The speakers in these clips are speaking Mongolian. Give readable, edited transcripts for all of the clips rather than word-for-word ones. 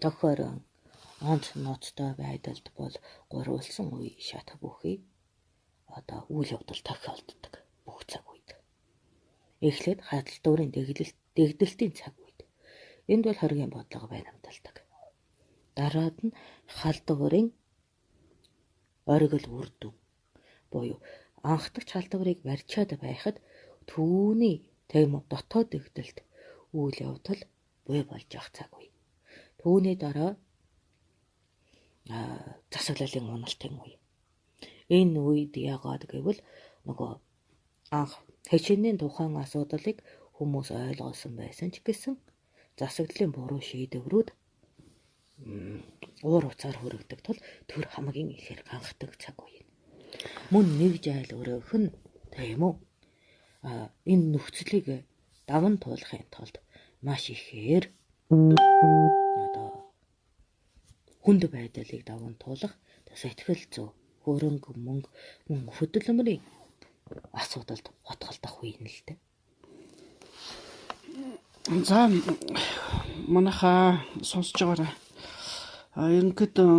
тохиорон онц ноцтой байдалд бол гурвалсан үе шатах бүхий одоо үйл явдал тохиолддог бүх цаг үед. Эхлээд хадал дүүрийн дэгдэлтийн цаг үед. Энд бол хоргийн бодлого байрамталдаг. Дараад нь халдварын оргил үрдүн буюу анхдагч халдварыг барьчаад байхад түүний дотоод дэгдэлт үйл явдал буй болж явах цаг үе. Түүний дараа засаглалын уналтын үе. Энэ үед яагаад гэвэл нөгөө анх хэчнээн тухайн асуудлыг хүмүүс ойлгосон байсан ч гэсэн засаглалын буруу шийдвэрүүд уур уцаар хүрэгдэг тул төр хамгийн ихээр ганхдаг цаг үе. Мөн нэг жайл өрөөх нь тийм үү? Энэ нөхцөлийг даван туулахын тулд маш ихээр одоо хүнд байдлыг даван туулах сэтгэл зүй, хөрөнгө мөнгө, хөдөлмөрийн асуудалд хотголдох үе нь л дээ. За манайхаа сонсож байгаарай. Ерөнхийдөө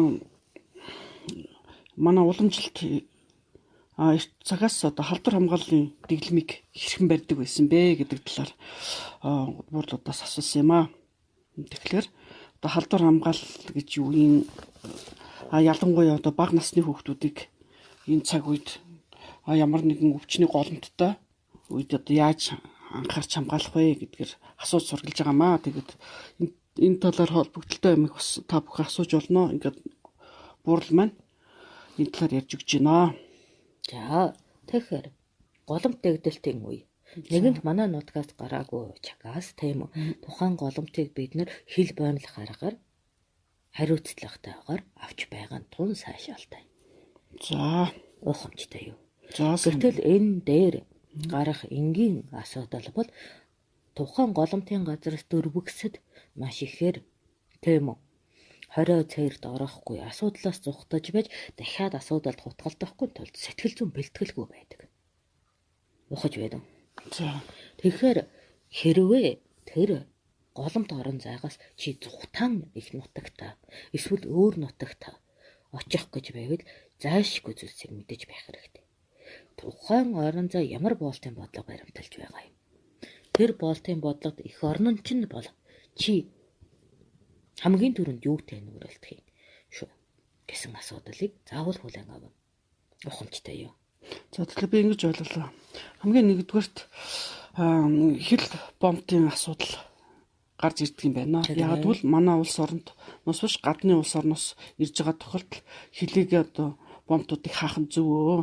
манай уламжилт цагаас одоо халдвар хамгааллын дэглэмийг хэрхэн барьдаг байсан бэ гэдэг талаар буурлуудаас асуусан юм аа. Тэгэхээр одоо халдвар хамгаалал гэж юу юм? Ялангуяа одоо бага насны хүүхдүүдийг энэ цаг үед ямар нэгэн өвчний голомттой үед одоо яаж анхаарч хамгаалах вэ гэдгээр асууж сургалж байгаамаа. Тэгээд энэ талаар холбогдлолтой юм их бас та бүхэн асууж болно. Ингээд буурал маань энэ талаар ярьж өгч байна. За тэгэхээр голомт дэгдэлтийн үе. Нэгэнт манай нутгаас гараагүй чагаас тийм үү. Тухайн голомтыг бид нэр хил боомлох аргаар хариуцлагатайгаар авч байгаа нь тун сайшаалтай. За ухамжтай юу. Гэтэл энэ дээр гарах энгийн асуудал бол тухайн голомтын газраас дөрвөгсөд маш ихээр тийм үү. Хорио цээрд орохгүй асуудлаас зүхтаж байж дахиад асуудалд хутгалдахгүй тулд сэтгэл зүйн бэлтгэлгүй байдаг. Ухаж байдаг. Тэгэхээр хэрвээ тэр голомт орон зайгаас чи зүхтан их нутагта эсвэл өөр нутагта очих гэж байвал зайлшгүй зүйлсийг мэдэж байх хэрэгтэй. Тухайн орон зай ямар боолтын бодлого баримталж байгаа юм. Тэр боолтын бодлогод эх орнон ч нь бол чи хамгийн түрүүнд юутай нүүрэлтэх юм шүү гэсэн асуудлыг заавал хүлээн авна. Ухамжтай юу. За тэгэхээр би ингэж ойлголоо. Хамгийн нэгдүгээрт хил бомбын асуудал гарч ирдэг юм байна. Яг бол манай улс оронд нас биш гадны улс орноос ирж байгаа тохиолдол хилийг одоо бомбуудыг хаах нь зөв өө.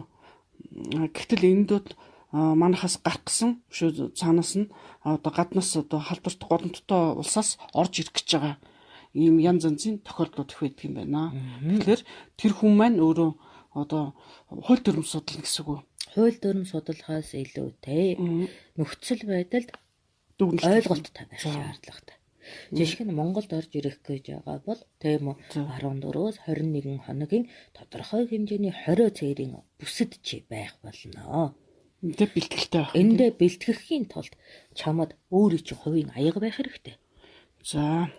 Гэтэл энд бол манахаас гарах гэсэн шүү цаанаас нь одоо гаднаас одоо халдварт голомттой улсаас орж ирэх гэж байгаа ийм янз янзын тохиолдлууд их байдаг юм байна. Тэгэхээр тэр хүн маань өөрөө одоо хууль дүрм судлал гэсэн үг. Хууль дүрм судлахаас илүүтэй нөхцөл байдалд ойлголттой байх шаардлагатай. Жишээ нь Монголд орж ирэх гэж байгаа бол тийм үү 14-өөс 21 хоногийн тодорхой хэмжээний хорио цээрийн бүсэд чи байх болно. Эндээ бэлтгэлтэй байх. Эндээ бэлтгэхийн тулд чамд өөрийн чинь хувийн аяга байх хэрэгтэй. За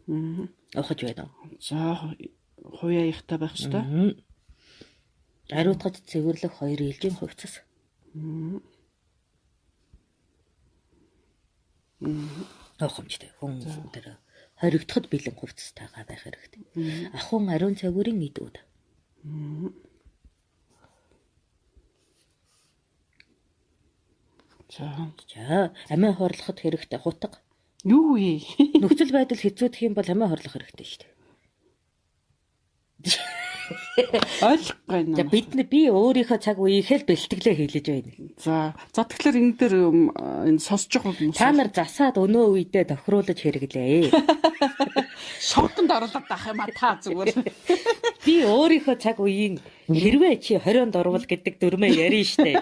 ухаж байна. За хувийн аягтай байх ёстой. Ариутгаж цэвэрлэх 2 ээлжийн хувьцас. Ухамжтай хүн дээр хоригдоход бэлэн хувьцастайгаа байх хэрэгтэй. Ахуйн ариун цавирын идүүд. За амиа хорлоход хэрэгтэй хутга. Юу вэ? Нөхцөл байдал хэцүүдэх юм бол амиа хорлох хэрэгтэй шүү дээ. Ойлгохгүй наа. За би өөрийнхөө цаг үеийнхээ бэлтгэлээ хийлэж байна. За тэгэхээр энэ дээр энэ сонсож байгаа хүмүүс та нар засаад өнөө үедээ тохируулж хэрэглээ. шоутанд оруулаад ах юм а та зүгээр. Би өөрийнхөө цаг үеийн хэрвээ чи 20-нд орвол гэдэг дүрмээ ярина штэ.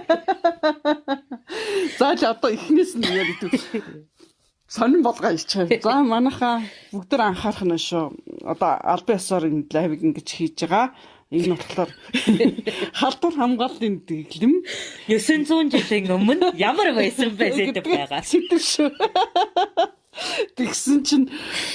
За л одоо эхнээс нь ярьдаг. Сонин болгоо ичээ. За манайхаа бүгд анхаарах нь шүү. Одоо албан ёсоор энэ лайвыг ингэж хийж байгаа. Энэ болохоор халдвар хамгааллын дэглэм 900 жилийн өмнө ямар байсан бэ гэдэг байгаа. Сэтгэв шүү. Тэгсэн чинь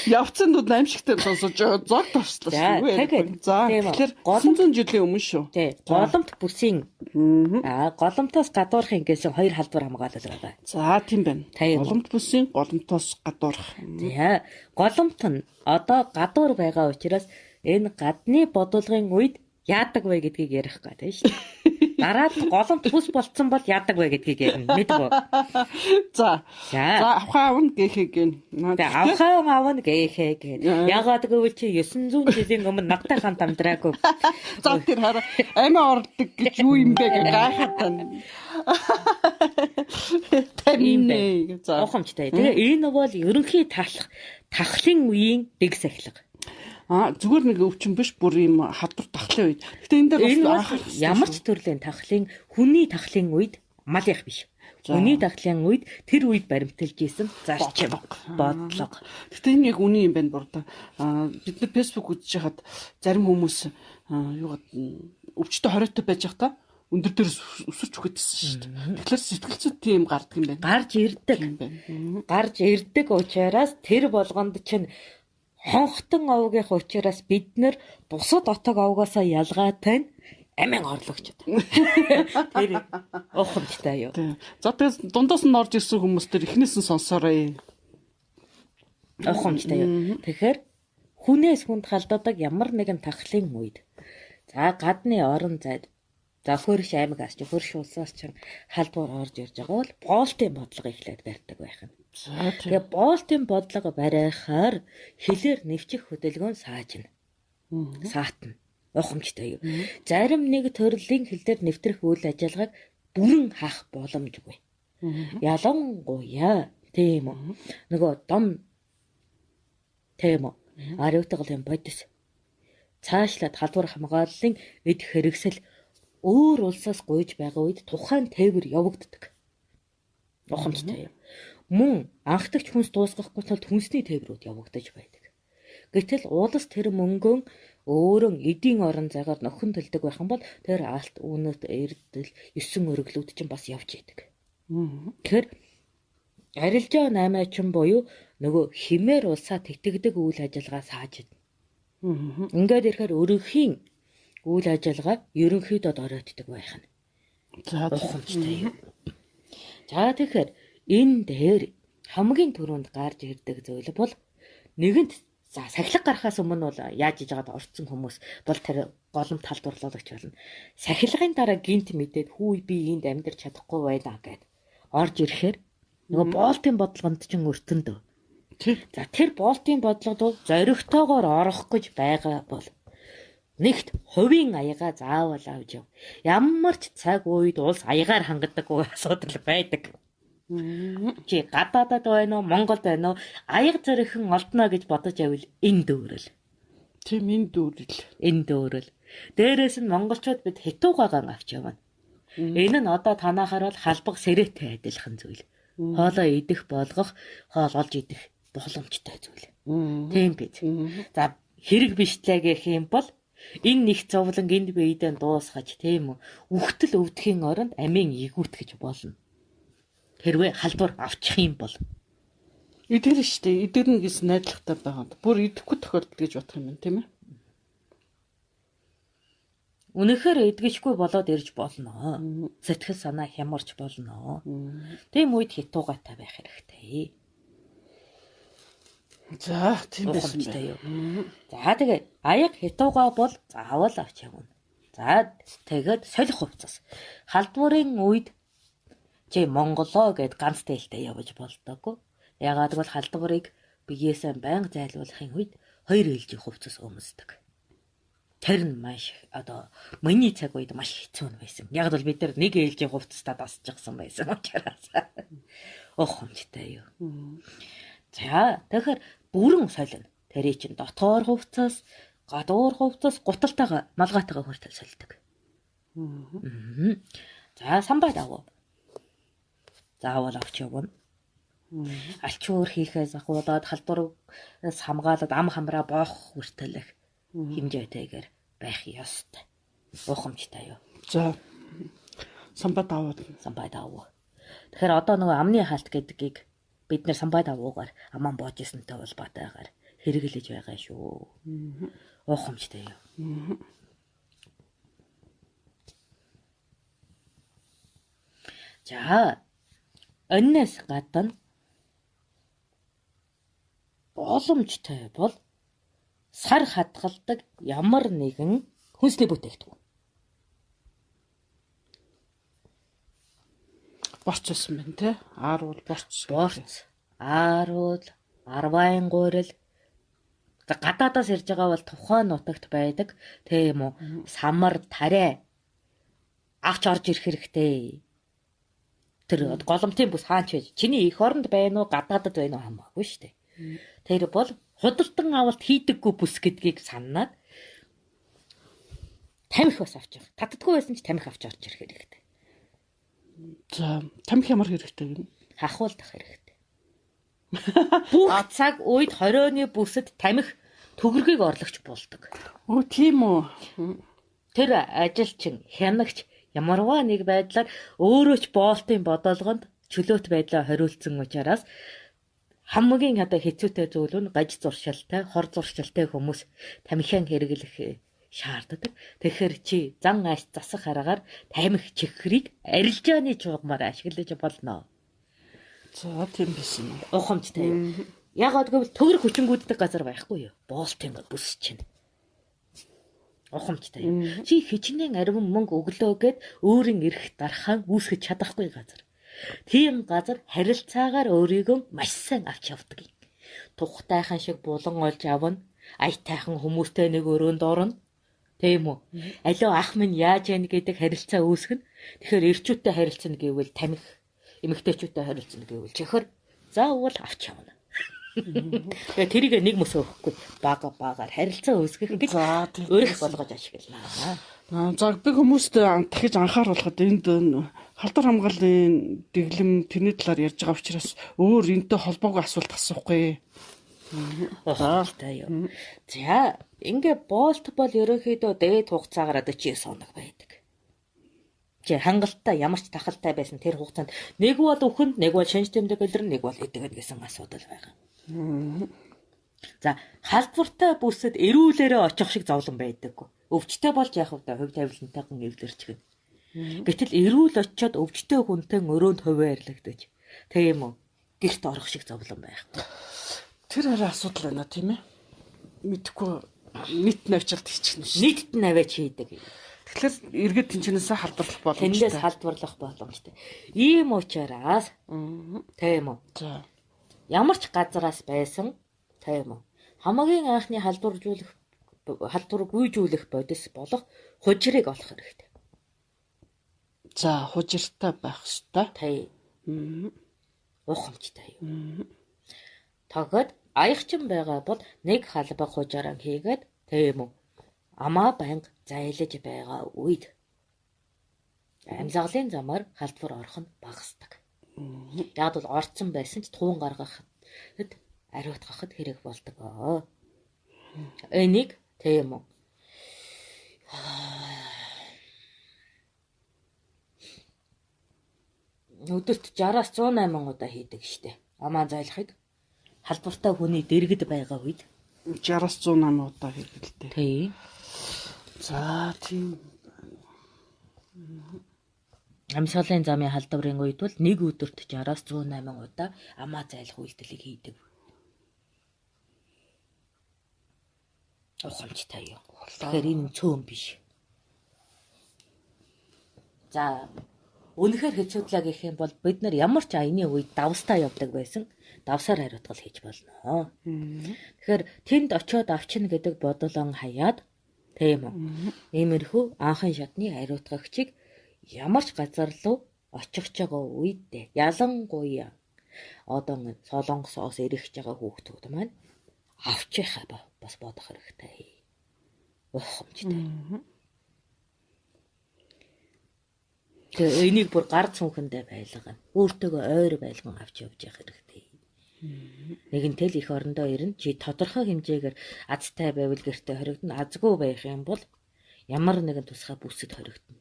явцнууд аимшигтай сонсож зог товслоо шүү. За тэгэхээр 900 жилийн өмнө шүү. Тий. Голомт бүсийн голомтоос гадуурх ингэсэн хоёр халдвар хамгаалал байгаа. За тийм байна. Голомт бүсийн голомтоос гадуурх. Тий. Голомт нь одоо гадуур байгаа учраас энэ гадны бодулгын үед яадаг вэ гэдгийг ярих гэдэг шүү дээ. Дараад голомт бүс болцсон бол яадаг вэ гэдгийг ярина. Мэдв үү? За авхаа авна гэхээ гин. Тэгээ авхаа авна гэхээ гин. Ягаад гэвэл чи 900 жилийн өмнө надтай хамт амьдраагүй. За тэр хараа амиа ордог гэж юу юм бэ гэж гайхаад байна. Тэнэ. За ухамжтай. Тэгээ энэ бол ерөнхий тахлын үеийн дэг сахилга. Зүгээр нэг өвчин биш бүр юм халдвар тахлын үед. Гэтэ энэ дээр бас ямар ч төрлийн тахлын хүний тахлын үед мал ях биш. Хүний тахлын үед тэр үед баримталж исэн зарчим бодлого. Гэтэ энэ яг үний юм байна бурда. Бид нар Facebook үзэж хахад зарим хүмүүс юугаад өвчтөе хориотой байж хата өндөр дээр өсөрч үхэтсэн шүү дээ. Тэгэхээр сэтгэлцэд тийм гардаг юм байна. Гарч ирдэг учраас тэр болгонд чинь хонхтон овгийнхаа учраас бид нэр бусад отог овгоосоо ялгаатай амин орлогч. Тэр ухамжтай юу. За тэгээс дундаас нь орж ирсэн хүмүүс төр эхнээс нь сонсоорой. Ухамжтай юу. Тэгэхээр хүнээс хүнд халддаг ямар нэгэн тахлын үед за гадны орон зайд за хөрш аймаг ас чи хөрш улсаас ч халдвар орж ирж байгаа бол боолтын бодлого эхлээд барьдаг байх нь. Тэгээ боолтын бодлого барихаар хилээр нэвчих хөдөлгөөн саажна. Саатна. Ухамжтай юу. Зарим нэг төрлийн хилээр нэвтрэх үйл ажиллагааг бүрэн хаах боломжгүй. Ялангуяа тийм үү. Нөгөө дом тийм үү. Ариутгалын бодис цаашлаад халдвар хамгааллын эд хэрэгсэл өөр улсаас гуйж байгаа үед тухайн тээвэр явагддаг. Ухамжтай юу. Мөн анхдагч хүнс дуусгахгүй тул хүнсний тээврүүд явагдаж байдаг. Гэтэл улс тэр мөнгөн өөрөн эдийн орон зайгаар нөхөн төлдөг байх юм бол тэр алт үнэт эрдэл 9 өргөлүүд чинь бас явж идэг. Тэгэхээр арилжаа 8-чин буюу нөгөө химээр улсаа тэтгэдэг үйл ажиллагаа саажид. Ингээд ирэхээр өргөхийн үйл ажиллагаа ерөнхийдөө доройтдог байх нь. За ухамжтай юу. За тэгэхээр энэ дээр хамгийн түрүүнд гарч ирдэг зүйл бол нэгэнт за сахилга гарахаас өмнө бол яаж иж байгаад орцсон хүмүүс бол тэр голомт халдварлуулагч болно. Сахилгын дараа гинт мэдээд хүү би энд амьдарч чадахгүй байна гэд орж ирэхээр нөгөө боолтын бодлогонд ч өртөндөө. За тэр боолтын бодлогод зоригтойгоор орох гэж байгаа бол нэгт хувийн аяга заавал авч яв. Ямар ч цаг үед улс аягаар хангадаг асуудал байдаг. Чи гадаадад байна уу, Монголд байна уу, аяг зэрэгхэн олдно гэж бодож авил энэ дүүрэл. Тийм энэ дүүрэл. Дээрээс нь монголчууд бид хятуугаан авч явна. Энэ нь одоо танахаар бол халбаг сэрээтэй адилхан зүйл. Хоолоо идэх болгох, хоол олж идэх боломжтой зүйл. Тийм биз. За хэрэг бишлээ гэх юм бол энэ нэг зовлон энд биедээ дуусгаж тийм үү. Үхтэл өвдөхийн оронд амийн игүүтгэж болно. Хэрвээ халдвар авчих юм бол идэр штэ идэрнэ гэсэн найдлагатай байгаа. Бүр идэхгүй тохиолдол гэж бодох юм байна тийм ээ. Үнэхээр идгэжгүй болоод ирж болно. Сэтгэл санаа хямарч болно. Тийм үед хитуугатай байх хэрэгтэй. За тийм байна. За тэгээ аяг хитуугаа бол заавал авч явна. За тэгээд солих хувцас. Халдварын үед чи Монголоо гэд ганц тээлтэй явж болдоггүй. Ягаад гэвэл халдварыг биеэсээ байнга зайлуулахын үед 2 ээлжийн хувцас өмсдөг. Тэр нь маш одоо миний цаг үед маш хэцүү байсан. Яг бол бид нар 1 ээлжийн хувцастаа дасчихсан байсан учраас. Ухамжтай юу. За тэгэхээр бүрэн солино. Тэрий чин дотоор хувцас, гадуур хувцас, гуталтайгаа малгайтайгаа хүртэл солидог. За самбай давуу. Заавал авч явна. Алчуур хийхээс ахуулаад халдвараас хамгаалаад ам хамраа боох хүртэлх хэмжээтэйгээр байх ёстой. Ухамжтай юу. За самбай давуу. Тэгэхээр одоо нөгөө амны хаалт гэдгийг бид нэр самбай давуугаар аман боож ирсэнтэй бол батайгаар хэрэглэж байгаа шүү. Уухамжтай юу. За өннөөс гадна боломжтой бол сар хадгалдаг ямар нэгэн хүнсний бүтээгдэхүүн. Борц байсан байна те. Ааруул борц. Ааруул, арвайн гурил гадаадаас ирж байгаа бол тухайн нутагт байдаг тийм үү? Самар, тарай авч орж ирэх хэрэгтэй. Тэр голомтын бүс хаач байж. Чиний эх оронд байна уу, гадаадад байна уу хамаагүй шүү дээ. Тэр бол худалдан авалт хийдэггүй бүс гэдгийг санаад тамхи бас авч явах. Татдаггүй байсан ч тамхи авч орж ирэх хэрэгтэй. За, тамхи ямар хэрэгтэй вэ? Хахуулдах хэрэгтэй. Бүх цаг үед 20-ны бүсэд тамхи төгрөгийг орлогч болдог. Оо, тийм үү. Тэр ажилчин, хянагч ямарваа нэг байдлаар өөрөө ч боолтын бодолгонд чөлөөт байдлаа хориулсан учраас хамгийн хэцүүтэй зүйл нь гаж зуршилтай, хор зуршилтай хүмүүс тамхиан хэрэглэх шаарддаг. Тэгэхээр чи зан ааш засах аргаар тамхи чихрийг арилжааны чугамаар ашиглаж болно. За, тийм байсан. Ухамжтай юу? Яг одгүй төгрөг хүчингүүддэг газар байхгүй юу? Боолтын бүс чинь. Ухамжтай юу? Чи хичнээн ариун мөнгө өглөө гэд өөрийн эрх дарахаа үүсгэж чадахгүй газар. Тийм газар харилцаагаар өөрийгөө маш сайн авч явдаг юм. Тухтайхан шиг булан олж авна, аятайхан хүмүүстэй нэг өрөөнд орно. Тийм үү? Алуу ах минь яаж яана гэдэг харилцаа үүсгэн. Тэгэхээр эрчүүттэй харилцана гэвэл тамхи, эмэгтэйчүүдтэй харилцана гэвэл чихэр заавал авч явна. Тэгээ тэрийг нэг мөс өгөхгүй багаар харилцаа үүсгэх гэж өөрөх болгож ашиглана. За би хүмүүст дахиж анхааруулхад энд халдвар хамгааллын дэглэм тэрний талаар ярьж байгаа учраас өөр энэтэй холбоогүй асуулт асуухгүй. Ухаалтай юу. За ингээ боолт бол ерөнхийдөө дээд хугацаагаар 49 хоног байдаг. Чи хангалттай ямар ч тахалтай байсан тэр хугацаанд нэг бол үхэнд, нэг бол шинж тэмдэг илэрнэ, нэг бол идэгэд гэсэн асуудал байгаа. За халдвартай бүсэд эрүүлээрээ очих шиг зовлон байдаггүй. Өвчтэй болж яах вэ? Хувь тавилантайхан эвлэрчгэн. Гэтэл эрүүл очиод өвчтэй хүнтэй өрөөнд хувиарлагдаж. Тийм үү? Гэрт орох шиг зовлон байхгүй. Тэр арай асуудал байна тийм ээ. Мэдхгүй нийт навчилт хийчихнэ шүү. Нийтд наваач хийдэг. Тэгэхээр эргээд тэнчнээсээ халдварлах боломжтой. Тэндээс халдварлах боломжтой. Ийм учраас тийм үү? За. Ямар ч газараас байсан тийм үү? Хамгийн анхны халдваргүйжүүлэх бодис болох хужирыг олох хэрэгтэй. За, хужиртай байх ёстой. Тийм. Ухамжтай юу. Тогод аягчин байгаа бол нэг халбаг хужираа хийгээд тийм үү? Амаа банг зайлаж байгаа үед амьсгалын замаар халдвар орох нь багасдаг. Яг бол орцсон байсан ч туун гаргахад ариутгахад хэрэг болдог. Энийг тийм үү? Өдөрт 60-аас 108 удаа хийдэг штеп. Амаа зайлахыг халдвартай хүний дэргэд байгаа үед 60-аас 108 удаа хийдэг л дээ. Тийм. За, тийм. Амьсгалын замын халдварын үед бол нэг өдөрт 60-аас 108 удаа амаа зайлах үйлдэлийг хийдэг. Ухамжтай юу. Тэгэхээр энэ цөөн биш. За, үнэхээр хэцүүдлээ гэх юм бол бид нар ямар ч аяны үед давстаа явдаг байсан. Давсаар хариуцгал хийж болно. Тэгэхээр тэнд очиод авчна гэдэг бодлон хаяад тийм үү. Иймэрхүү анхан шатны хариуцлагчийг ямар ч газар руу очих ч байгаа үедээ ялангуяа одоо солонгосоос ирэх байгаа хүүхдүүд маань авчихаа бас бодох хэрэгтэй. Ухамжтай. Тэгээ энийг бүр гар цүнхэндээ байлгана. Өөртөөгөө ойр байлган авч явж явах хэрэгтэй. Нэгэнтэл их орондоо ирнэ. Чи тодорхой хэмжээгээр азтай байвал гэртээ хоригдно. Азгүй байх юм бол ямар нэгэн тусгай бүсэд хоригдно.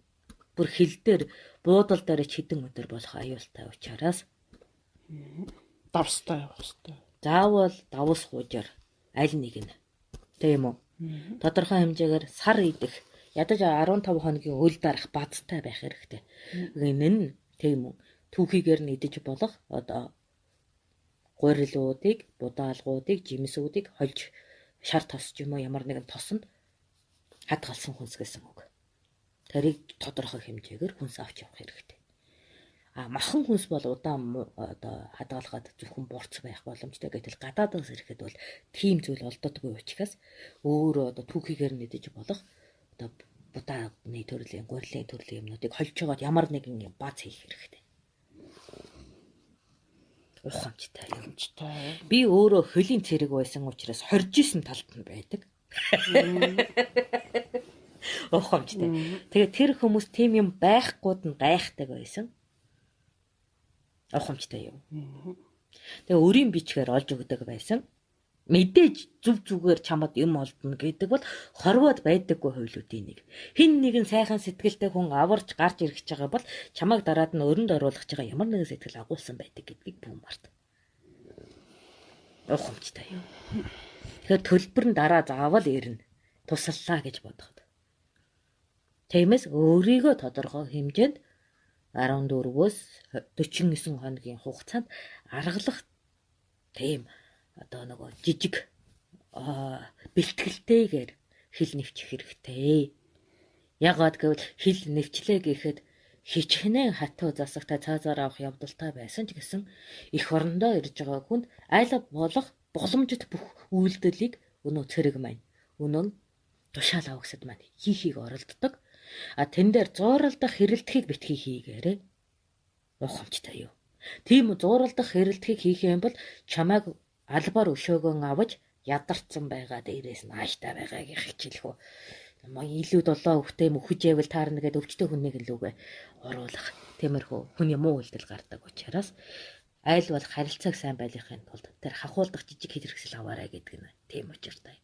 Бүр хил дээр буудал дээр ч хэдэн өдөр болох аюултай учраас давстай явах. Заавал давс хуужаар аль нэг нь. Тийм үү? Тодорхой хэмжээгээр сар идэх ядаж 15 хоногийн үйл дарах бадтай байх хэрэгтэй. Энэ нь тийм үү? Түүхийгээр нь идэж болох одоо гурилуудыг, будаалгуудыг, жимсүүдийг хольж шар тос ч юм уу ямар нэгэн тосонд хадгалсан хүнс гэсэн үг. Тэрийг тодорхой хэмжээгээр хүнс авч явах хэрэгтэй. Махан хүнс бол удаан одоо хадгалахад зөвхөн бурц байх боломжтой гэтэл гадаадаас ирэхэд бол тийм зүйл олддоггүй учраас өөрөө одоо түүхийгээр нь идэж болох одоо будааны төрлийн, гурилын төрлийн юмнуудыг хольж жагаад ямар нэгэн бац хийх хэрэгтэй. Ухамжтай. Би өөрөө хөлийн цэрэг байсан учраас 29 талд нь байдаг. Ухамжтай. Тэгээ тэр хүмүүс тийм юм байхгүйд нь гайхдаг байсан. Ухамжтай юм. Тэгээ өрийн бичгээр олж өгдөг байсан. Мэдээж зүв зүгээр чамд юм олдно гэдэг бол хорвоод байдаггүй хуйлуудын нэг. Хин нэгэн сайхан сэтгэлтэй хүн аварч гарч ирэх гэж байгаа бол чамайг дараад нь өрөнд оруулах гэж байгаа ямар нэгэн сэтгэл агуулсан байдаг гэдгийг бүү март. Ухамжтай юм. Тэгэхээр төлбөр нь дараа заавал ирнэ. Тусаллаа гэж бодоход. Тиймээс өөрийгөө тодорхой хэмжээнд 14-өөс 49 хоногийн хугацаанд аргалах тийм одоо нөгөө жижиг бэлтгэлтэйгээр хил нэвчих хэрэгтэй. Ягаад гэвэл хил нэвчлээ гэхэд хичнээн хатуу засагтай цаазаар авах явдалтай байсан ч гэсэн эх орондоо ирж байгаа хүнд аль болох боломжит бүх үйлдэлийг өнөө цэрэг маань өнөө тушаал авагсад маань хийхийг оролддог. Тэн дээр зууралдах хэрэлдэхийг битгий хийгээрэй. Ухамжтай юу. Тийм зууралдах хэрэлдэхийг хийх юм бол чамайг албаар өшөөгөн аваж ядарсан байгаа дээрээс нь ааштай байгааг хичээлэх үү. Илүү 7 хүүхдээ мөхөж явэл таарна гэдэг өвчтөе хүнийг лүүгээ оруулах. Тиймэрхүү хүний муу үйлдэл гардаг учраас айл бол харилцааг сайн байлгахын тулд тэр хахуулдах жижиг хэрэгсэл аваарай гэдэг нь тийм учиртай.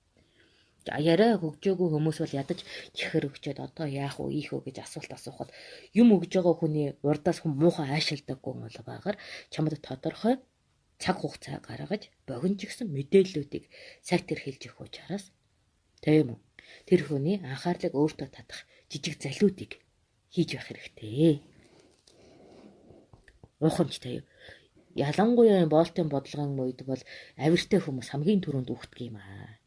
Яриа хөгжөөгүй хүмүүс бол ядаж чихэр өгчөөд одоо яах вэ, ийх вэ гэж асуулт асуухад юм өгж байгаа хүний урдаас хүн муухай айшилдаггүй бол байгаагаар чамд тодорхой цаг хугацаа гаргаж богино ч гэсэн мэдээллүүдийг цагт хэлж өгөх учраас тийм үү. Тэр хүний анхаарлыг өөртөө татах жижиг залиудыг хийж байх хэрэгтэй. Ухамжтай юу. Ялангуяа болтын бодлогын үед бол авиртай хүмүүс хамгийн түрүүнд үхдэг юм аа.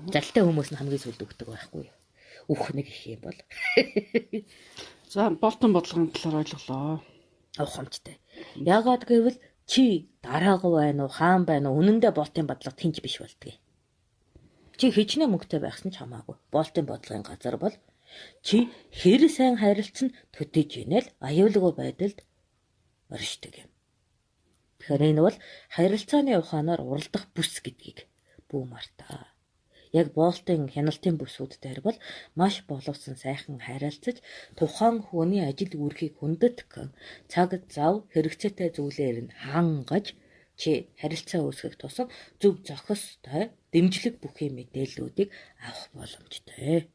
Залтай хүмүүс нь хамгийн сүлд өгдөг байхгүй юу? Үхнэ гэх юм бол. За болтон бодлогын талаар ойлголоо. Ухамжтай. Яагаад гэвэл чи дараагүй байна уу, хаан байна уу, үнэндээ болтын бодлого тэнч биш болдгийг. Чи хичнээн мөнгөтэй байхсан ч хамаагүй. Болтын бодлогын газар бол чи хэр сайн харилцсан төдөж ийнэл аюулгүй байдалд оршдог юм. Тэгэхээр энэ бол харилцааны ухаанаар уралдах бүс гэдгийг бүү мартаа. Яг болтын хяналтын бүсүүд дээр бол маш боловсон сайхан харилцаж тухайн хүний ажил үүргийг хүндэтгэн цаг зав хэрэгцээтэй зүйлээр нь хангаж чи харилцаа үүсгэх тусам зөв зохистой дэмжлэг бүхий мэдээллүүдийг авах боломжтой.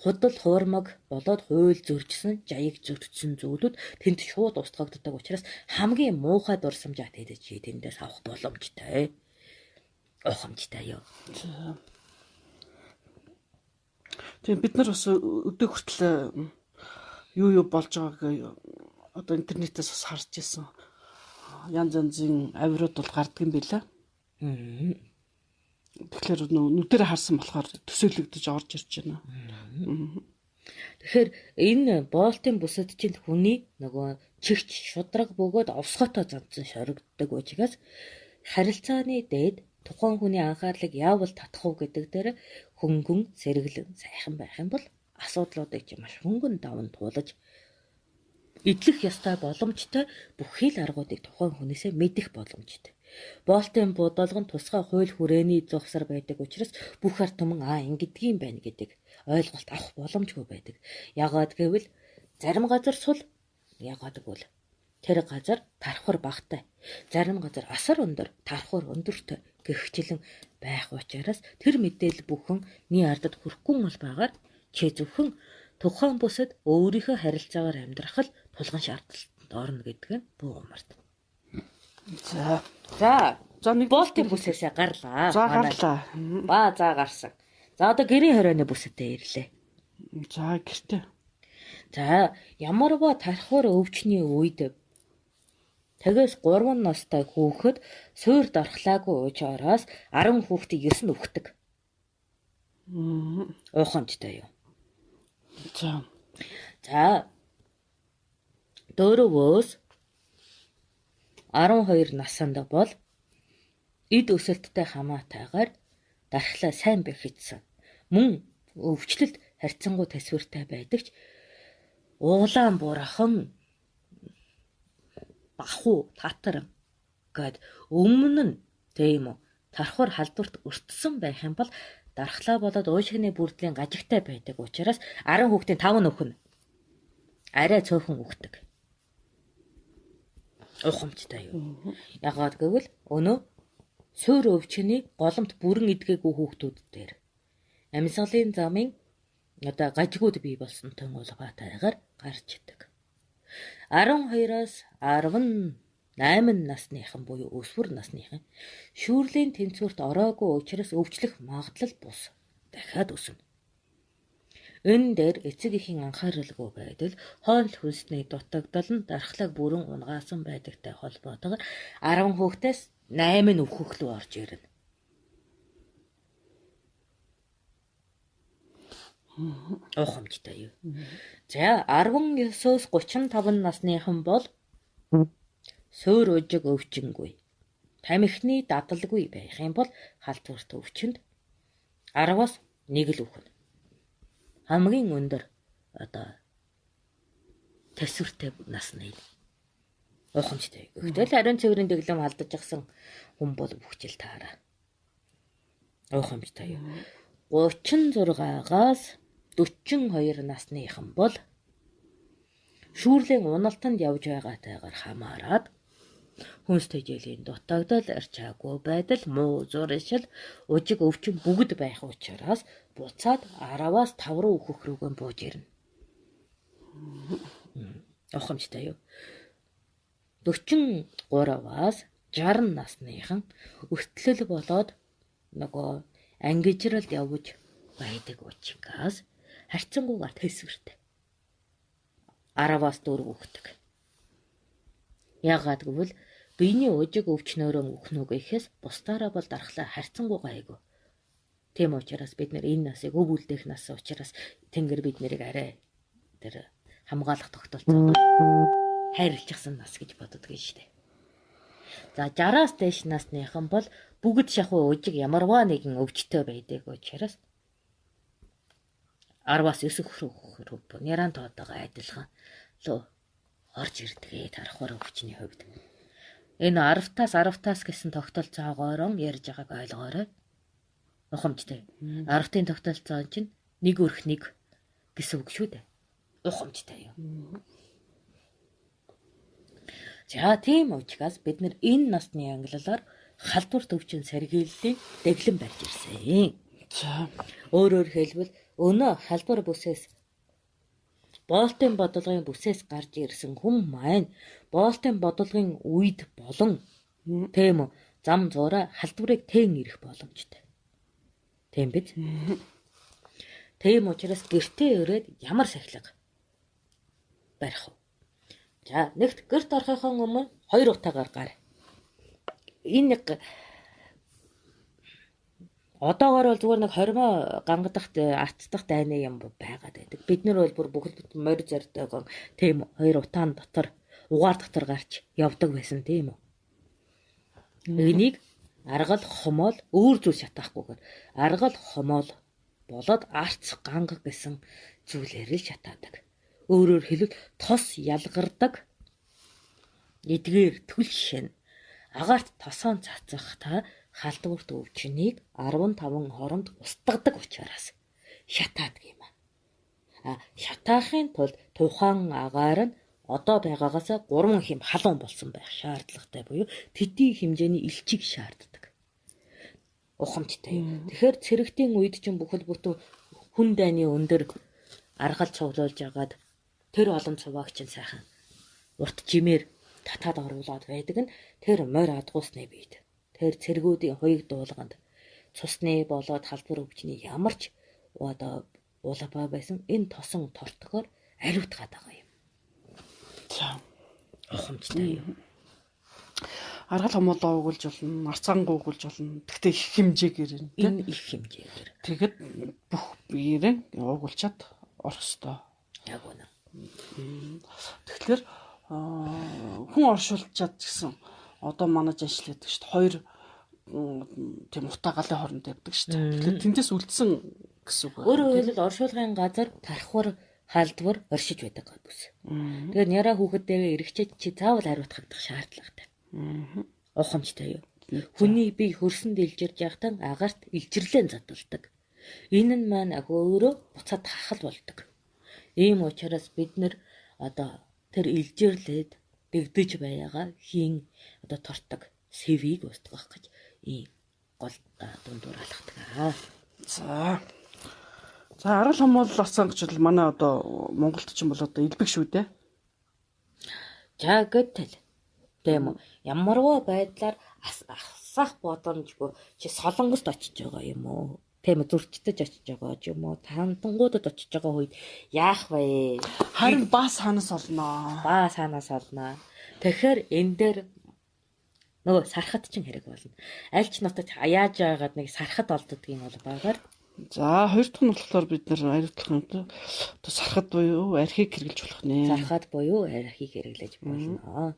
Худал хуурмаг болоод хууль зөрчсөн, жаяг зөрчсөн зүйлүүд тэнд шууд устгагддаг учраас хамгийн муухай дурсамжаа тэдэж тэндээс авах боломжтой. Ухамжтай юу. Тийм бид нар бас өдөө хүртэл юу болж байгааг одоо интернетээс бас харж ирсэн. Янз янзын авирууд бол гардаг юм билээ. Тэгэхээр нүдэрэ харсан болохоор төсөөлөгдөж орж ирж байна. Тэгэхээр энэ болтын бүсэд чинь хүний нөгөө чигч шудраг бөгөөд овсготой занцсан шорогддог учраас харилцааны дээд тухайн хүний анхаарлыг яавал татах уу гэдэг дээр хөнгөн сэргэлэн сайхан байх юм бол асуудлуудыг чи маш хөнгөн даван туулаж эдлэх ёстой боломжтой бүхий л аргуудыг тухайн хүнээсээ мэдэх боломжтой. Болтын бодолгон тусгай хууль хүрээний зогсор байдаг учраас бүх ард түмэн ингэдгийм байна гэдэг ойлголт авах боломжгүй байдаг. Ягаад гэвэл зарим газар сул, ягаад гэвэл тэр газар тархвар багтай. Зарим газар асар өндөр, тархвар өндөртэй гэгчлэн байх учраас тэр мэдээлэл бүхэн нэг ардад хүрэхгүй бол байгаар чи зөвхөн тухайн бүсэд өөрийнхөө харилцаагаар амьдрах л тулгын шаардлагатанд орно гэдэг нь бүү март. За. За нэг болтын бүсээсээ гарлаа. За гарлаа. За гарсан. За одоо гэрийн хорионы бүсэтэй ирлээ. За гэртээ. За ямарваа тархвар өвчний үед тэгээс 3 настай хүүхэд суур дархлаагүй уучаараас 10 хүүхдийг 9 өгдөг. Уухамжтай юу? За. За дөрөвөөс 12 наснд бол эд өсөлттэй хамаатайгаар дархлаа сайн байх хэцсэн. Мөн өвчлөлт харьцангуй төсвөртэй байдагч уулаан бурахан баху татар гэд өмнө нь тийм үү тархвар халдварт өртсөн байх юм бол дархлаа болоод уушигны бүрдлийн гажигтай байдаг учраас 10 хүүхдийн 5 нь өхнө. Арай цөөхөн өгдөг. Ухамжтай юу? Ягаад гэвэл өнөө суур өвчний голомт бүрэн идгээгүй хүүхдүүд дээр амьсгалын замын одоо гажигууд бий болсон тун улгаатайгаар гарч идэг. 12-аас 18 насныхан буюу өсвөр насныхан шүүрлийн тэнцвэрт ороогүй учраас өвчлөх магадлал бус дахиад өснө. Энэ дээр эцэг эхийн анхааралгүй байдал, хоол хүнсний дутагдал нь дархлааг бүрэн унгаасан байдагтай холбоотойгоор 10 хүүхдээс 8 нь өвхөх рүү орж ирнэ. Ухамжтай юу? За 19-оос 35 насныхан бол суур ужиг өвчингүй. Тамхины дадалгүй байх юм бол халдварт өвчнөд 10-аас 1 л өхнө. Хамгийн өндөр одоо төсвөртэй насны ухамжтай. Гэтэл ариун цэврийн дэглэм алдаж гисэн хүн бол бүхчил таараа. Ухамжтай юу? 36-аас 42 насныхан бол шүүрлийн уналтанд явж байгаагаагаар хамаарад хүнс тэжээлийн дутагдал, арчаагүй байдал, муу зуршил, ужиг өвчин бүгд байх учраас буцаад 10-аас 5 руу өөхөх рүүгэн бууж ирнэ. Ухамжтай юу? 43-аас 60 насныхан өртлөл болоод нөгөө ангижралд явж байдаг учраас харьцангуйгаар төсвөртэй. 10-аас 4 өгдөг. Ягаад гэвэл биений ужиг өвчнөөрөө өхнөг гэхээс бусдаараа бол дархлаа харьцангуй гайгүй. Тийм учраас бид нэр энэ насыг өв үлдээх нас учраас Тэнгэр бид нэрийг арай тэр хамгаалах тогтолцоогоор хайрлчихсан нас гэж боддог юм шүү дээ. За 60-аас дээш насныхан бол бүгд шахуу ужиг ямарваа нэгэн өвчтөй байдаг учраас 10-аас 9 хүрэх няран тоотойгоо адилхан лөө орж ирдэг тархвар өвчний хувьд. Энэ 10-таас гэсэн тогтолцоогоор ярьж байгааг ойлгоорой. Ухамжтай. 10-ын тогтолцоо чинь 1 өрх 1 гэсэн үг шүү дээ. Ухамжтай юу? За тийм учраас бид нар энэ насны англиар халдварт өвчин сэргийллийн дэглэм барьж ирсэн. За Өөрөөр хэлбэл өнөө халдвар бүсээс боолтын бодлогын бүсээс гарч ирсэн хүн маань боолтын бодлогын үед болон тийм үү зам зураа халдварыг тэн ирэх боломжтой. Тийм биз? Тийм учраас гэртээ ирээд ямар сахилга барих вэ? За нэгт гэрт орохын өмнө 2 утаагаар гар. Энэ нэг одоогоор бол зүгээр нэг хормоо гангадах ацдах дайны юм байгаад байдаг. Бид нар бол бүр бүгд морь зартайгоо тийм 2 утаан дотор угаар дотор гарч явдаг байсан тийм үү. Энийг аргал хомоол өөр зүйл шатаахгүйгээр аргал хомоол болоод арц ганга гэсэн зүйлээр л шатаадаг. Өөрөөр хэлбэл тос ялгардаг эдгээр түл шин агаарт тосоон цацах та халдварт өвчнийг 15 хоронд устгадаг учраас шатаадаг юм а. Шатаахын тулд тухайн агаар нь одоо байгаагаас 3 хэм халуун болсон байх шаардлагатай буюу тэдний хэмжээний элчийг шаарддаг. Ухамжтай. Тэгэхээр цэрэгтийн үед чинь бүхэл бүтэн хүн дайны өндөр аргал цуглуулж агаад тэр олон цуваагч нь сайхан урт жимээр татаад оруулаад байдаг нь тэр морь адгуусны бид. Тэр цэргүүдийн хоёрыг дуулганд цусны болоод халдвар өвчний ямар ч одоо улабаа байсан энэ тосон тортгоор ариутгаад байгаа юм. За. Ухамжтай юу? Аргал хомоолоо өгүүлж болно, арцаангуу өгүүлж болно. Тэгтээ их хэмжээгээр нь тийм. Энэ их хэмжээгээр. Тэгэхэд бүх биеэрээ өгүүлчихэд орох ёстой. Яг үнэ. Тэгэхээр хүн оршуулчаад гэсэн одоо манаж ажилладаг шүү дээ. Хоёр тийм утаа галын хооронд явдаг шүү дээ. Тэгэхээр тэндээс үлдсэн гэсэн үг. Өөрөөр хэлбэл оршуулгын газар тархвар халдвар оршиж байдаг бүс. Тэгээд няра хүүхэдтэйгээ эргэчээд чи заавал хариуцагдах шаардлагатай. Ухамжтай юу? Хүний бие хөрсөн дэлжирж явахтан агарт илчирлэн задулдаг. Энэ нь маань өөрөө буцаад хахал болдог. Ийм учраас бид нэр одоо тэр илжирлээд дэгдэж байгаа хийн одоо тортог сэвийг устгах гэж ийм гол дундуур алхдаг. За аргал хомооллосон гэж бол манай одоо Монголд ч юм бол одоо илбэг шүү дээ. За гэтэл тийм үү. Ямарваа байдлаар асах боломжгүй чи Солонгост очиж байгаа юм уу? Тийм үү, зөрчдөж очиж байгаа ч юм уу? Тандангуудад очиж байгаа үед яах вэ? Харин ба санаас олноо. Ба санаас олноо. Тэгэхээр энэ дээр нөгөө сархад чинь хэрэг болно. Аль ч нутагт яаж байгаад нэг сархад олддог юм бол багаар. За хоёр дахь нь болохоор бид нар ариутлахын одоо сархад буюу архийг хэрэглэж болох нэ. Сархад буюу архийг хэрэглэж болно.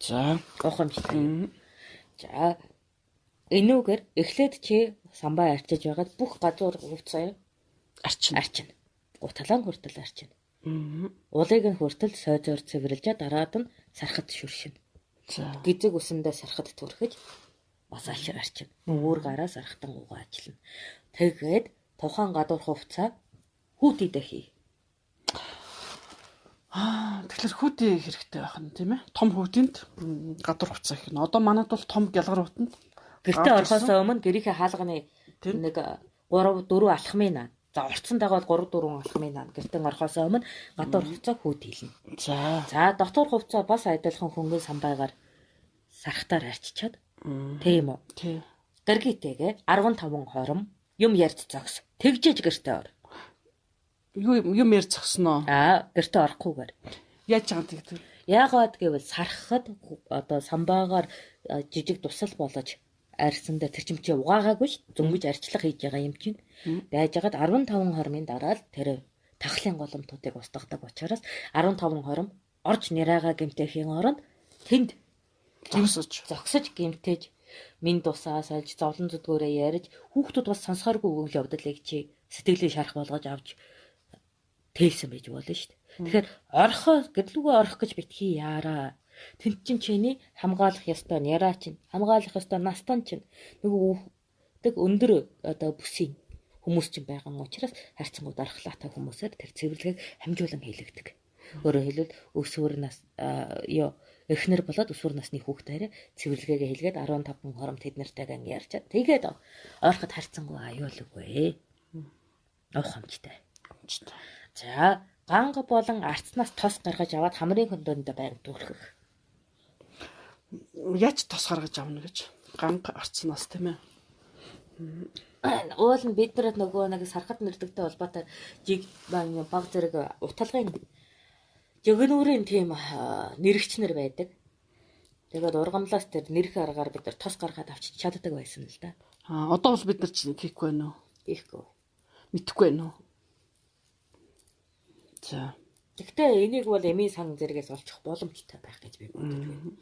За ухамжтай. За энүүгээр эхлээд чи самбаа арчиж байгаад бүх газар хувцаа арчин. Гуталан хүртэл арчин. Улыг нь хүртэл сойзоор цэвэрлжээ дараад нь сархад шүршин. за Гизэг үсэндээ сархад түрхэж бас арчин. Өөр гараа сархтан угаа ажиллана. Тэгээд тухайн гадуур хувцаа хүүтийдээ хий. тэгэхээр хүүтэй хэрэгтэй байх нь тийм ээ. Том хүүтэнд гадуур хуцаа их нь. Одоо манайд бол том гялгар хүүтэнд Гэртээ орохоос өмнө гэрийнхээ хаалганы нэг 3 4 алхмын. За уртсантайгаа бол 3 4 алхмын. Гэртээ орохоос өмнө гадуур хувцаа хүүт хийлнэ. За дотор хувцаа бас адилхан хөнгөн самбайгаар сархтаар арчичаад тийм үү. тий. Гаргитэйгээ 15 хором юм ярьж зогс. Тэгжээж гэртээ ор. Юм яар зогсноо. Гэртээ орохгүйгээр. Яаж байгаа тэгдэг. Яагаад гэвэл сархад одоо самбаагаар жижиг тусал болж арьсандаа тэр чимчээ угаагаагүй ш зөнгөж арчлах хийж байгаа юм чинь. Байж хагаад 15 хормын дараа л тэр тахлын голомтуудыг устгадаг учраас 15 хором орж нэраагаа гэмтэхийн оронд тэнд зогсож гэмтээж минь тусаа сольж зовлон зүдгөөрөө ярьж хүүхдүүд бас сонсохоргүй үйл явдлыг чи сэтгэлээ шарах болгож авч тэлсэн байж болно шүү дээ. Тэгэхээр гэрлүүгээ орох гэж битгий яараа. Тэнд чинь чиний хамгаалах ёстой няраа чинь, хамгаалах ёстой настан чинь нөгөө өндөр одоо бүсийн хүмүүс чинь байгаа учраас хайрцангууд архлаатай хүмүүсээр тэр цэвэрлэгийг хамжуулан хийлэгдэг. Өөрөөр хэлбэл өсвөр нас эхнэр болоод өсвөр насны хүүхдээрээ цэвэрлэгээ хийлгээд 15 хором тэднэртэйгэн ярьчаад тэгээд ороход хайрцангуй аюулгүй. Ухамжтай. За ганга болон арцнаас тос гаргаж аваад хамрын хөндөөндөө байнг дүүргэх. Яаж тос гаргаж авна гэж ганга арцнаас тийм ээ. Уул нь бид нарт нөгөө нэг сархад нэрдэгтэй холбоотой жиг баг зэрэг уталгын жигнүүрийн тийм нэрэгчнэр байдаг. Тэгээд ургамлаас тэр нэрх аргаар бид нар тос гаргаад авчиж чаддаг байсан л да. Одоо бол бид нар чинь хийхгүй байна уу? Хийхгүй. Мэдхгүй байна уу? За. Гэхдээ энийг бол эмийн сан зэрэгээс олчих боломжтой байх гэж би бодож байна.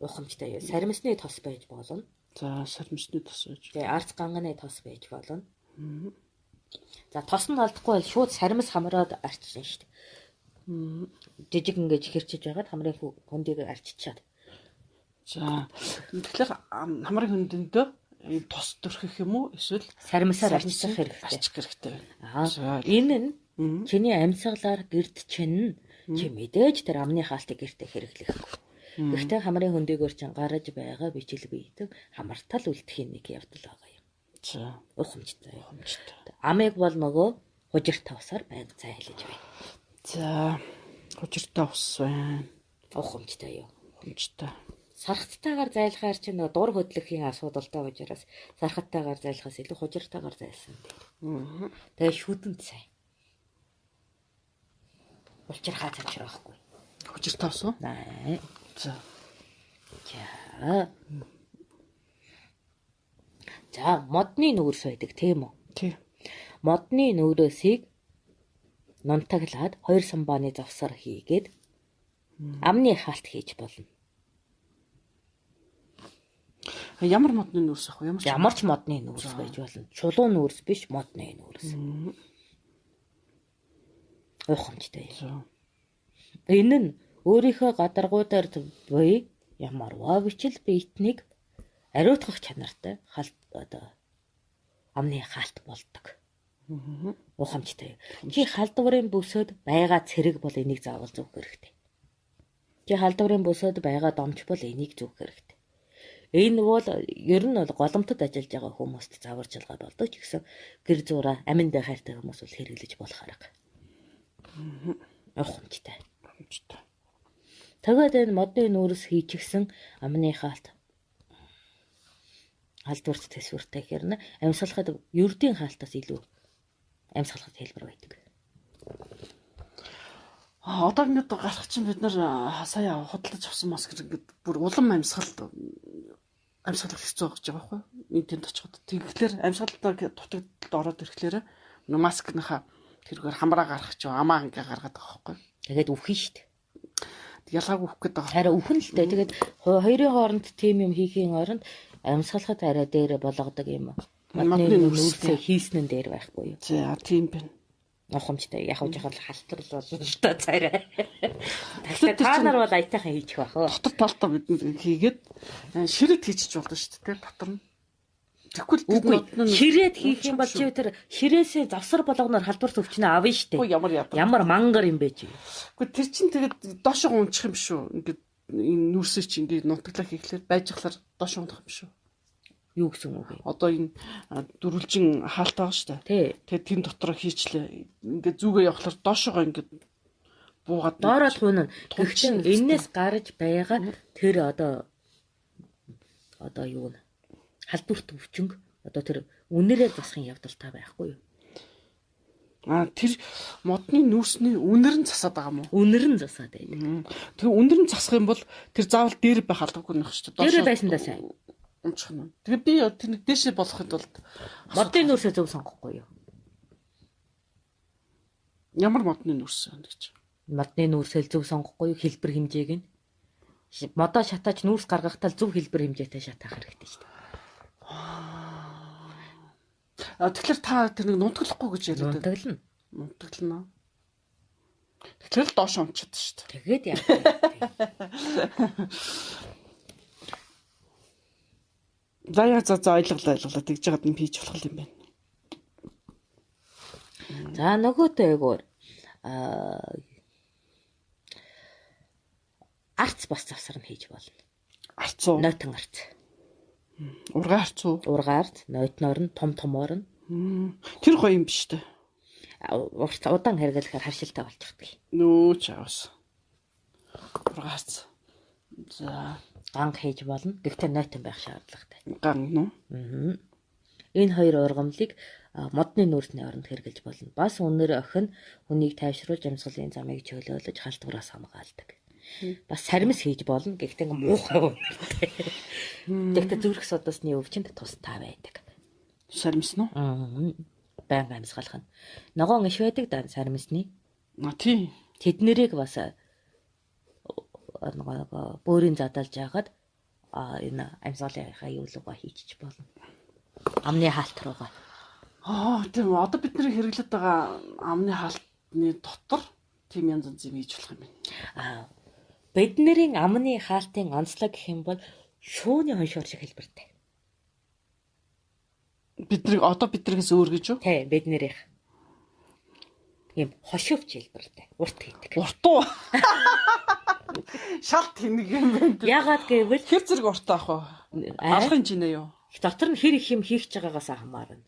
Ухамжтай юу? Саримсны тос байж болно. За, саримсны тос байж. Тэгээ арц ганганы тос байж болно. За, тос нь алдахгүй бол шууд саримс хамраад арчиж шүү дээ. Жижиг ингэж хэрчиж байгаад хамрын хөндийг арчичаад. За, тэгэхээр хамрын хөндөндөө тос төрхөх юм уу? Эсвэл саримсаар арччих хэрэгтэй. Энэ нь чиний амьсгалаар гэрд чинь чи мэдээж тэр амны хаалтыг гэртээ хэрэглэхгүй. Гэхдээ хамрын хөндөгөр чинь гараж байгаа бичил бийдэг хамартал үлдэхийн нэг явдал байгаа юм. За, ухамжтай. Амыг бол нөгөө хужирт тавсаар байнга цай хэлж байна. За, хужиртай ус байна. Ухамжтай юу. Ухамжтай. Сархаттайгаар зайлахаар чинь нөгөө дур хөдлөхийн асуудалтай учраас сархаттайгаар зайлахаас илүү хужиртайгаар зайлсан дээ. Тэгээ шүдэнд сайн. Улчирхаа цамчраа байхгүй. Хужиртай ус уу? Аа. За. За, модны нүүрс байдаг тийм үү? Тий. Модны нүүрсийг нунтаглаад 2 самбааны завсар хийгээд амны хаалт хийж болно. Ямар модны нүүрс ах вэ? Ямар ч модны нүүрс байж болно. Чулуун нүүрс биш, модны нүүрс. Ухамжтай. Энэ нь өөрийнхөө гадаргуудаар буй ямар вавичл биетнийг ариутгах чанартай амны хаалт болдог. Ухамжтай. Чи халдварын бүсэд байгаа цэрэг бол энийг заавал зүүх хэрэгтэй. Чи халдварын бүсэд байгаа домч бол энийг зүүх хэрэгтэй. Энэ бол ер нь бол голомтод ажиллаж байгаа хүмүүст заварчилгаа болдог ч гэсэн гэр зураа аминд хайртай хүмүүс бол хэрэглэж болох арга. Ухамжтай. Тэгээд энэ модны нүүрс хийчихсэн амны хаалт халдварт төсвөртэй хэрнэ амьсгалахад ердийн хаалтаас илүү амьсгалахад хэлбэр байдаг. Одоо ингээд гарах чинь бид нар сая худалдаж авсан маск ингээд бүр улам амьсгалах хэцүү гэж байгаа байхгүй юу? Энд очиход. Тэгэхээр амьсгалалтаа дутагдалд ороод ирэхлээр маскныхаа тэргээр хамраа гарах ч амаа ингээ гаргаад байгаа байхгүй юу? Тэгээд үхэн штт. Ялгааг үхэх гээд байгаа. Хараа үхэн л дээ. Тэгээд хоёрын хооронд тим юм хийхийн оронд амьсгалахад арай дээр болгодог юм. Модны нүүрсээ хийснэн дээр байхгүй юу? За тийм байна. Ухамжтай. Яг уу жоохон халтар болно л та царай. Тэгэхээр та нар бол аятайхан хийчих байх оо. Дотор талдаа бид хийгээд ширэт хийчих болно шүү дээ. Дотор нь. Тэгвэл ширээд хийх юм бол чи тэр ширээсээ завсар болгоноор халдвар төвчнөө авна шүү дээ. Ямар мангар юм бэ чи. Гэхдээ тэр чинь тэгээд доошоо унчих юм шүү. Ингээд энэ нүрсээ чи ингээд нутаглаа хийхлээр байжглаар доошоо унах юм шүү. Юу гэсэн үг вэ? Одоо энэ дөрвөлжин хаалт байгаа шүү дээ. Тэгээд тийм дотор хийчлээ. Ингээд зүгээ явахлаар доошоогоо ингээд буугаад доороод хуйна. Тэгвэл энээс гарч байгаа тэр одоо юу нэ? Халдварт өвчнг одоо тэр үнэрээ засахын явдал та байхгүй юу? Тэр модны нүүрсний үнэр нь засаад байгаа юм уу? Үнэр нь засаад байдаг. Тэгээ үнэр нь засах юм бол тэр заавал дээр байх албагүй нөх шүү дээ. Дээр байсандаа сайн. Унчих нь. Тэгээ би тэр нэг дээшээ болохын тулд модны нүүрсээ зөв сонгохгүй юу? Ямар модны нүүрс вэ гэж? Модны нүүрсээ зөв сонгохгүй юу? Хэлбэр хэмжээг нь. Модоо шатаач нүүрс гаргахтаа зөв хэлбэр хэмжээтэй шатаах хэрэгтэй шүү дээ. Тэгэхээр та тэр нэг нунтаглахгүй гэж яриад байна. Нунтаглана. Тэгэхээр л доош унчаад шүү дээ. Тэгээд яа. За ойлголоо тэгж яагаад юм хийж болох юм бэ? За нөгөөтэй айгуур арц бас завсар нь хийж болно. Арц уу? Нойтон арц. Ургаан арц уу? Ургаан арц, нойтноор нь томор нь. Тэр гоё юм биш үү? Удаан хэрэглэхээр харшилтай болчихдаг. Нөө чаавс. Ургаан арц. За ганг хийж болно. Гэхдээ нойтон байх шаардлагатай. Ганг нөө. Энэ хоёр ургамлыг модны нүүрсний оронд хэрэглэж болно. Бас үнэр охин хүнийг тайвшруулж амьсгалын замыг чөлөөлөж халдвараас хамгаалдаг. Бас сармис хийж болно. Гэхдээ муухай үнэтэй. Гэхдээ зүрх судасны өвчнөд тустай байдаг. Сармис нь? Баян амьсгалах нь. Ногоон иш байдаг да сармисны. Тий. Тэднэрийг бас бөөрийн задалж яагаад энэ амьсгалынхаа юулууга хийчих болно. Амны хаалт руугаа. Тийм одоо бидний хэрэглээд байгаа амны хаалтны дотор тийм янз янз юм хийж болох юм байна. Бидний амны хаалтын онцлог гэх юм бол шууны хоншоор шиг хэлбэртэй. Биднээс өөр гэж юу? Тий, биднэрийнх. Ийм хошивч хэлбэртэй. Урт хийдэг. Урт уу? Шалт тэнэг юм байна. Ягаад гэвэл хэр зэрэг урт аах вэ? Алхын жинэ юу? Дотор нь хэр их юм хийх гэж байгаагаас хамаарна.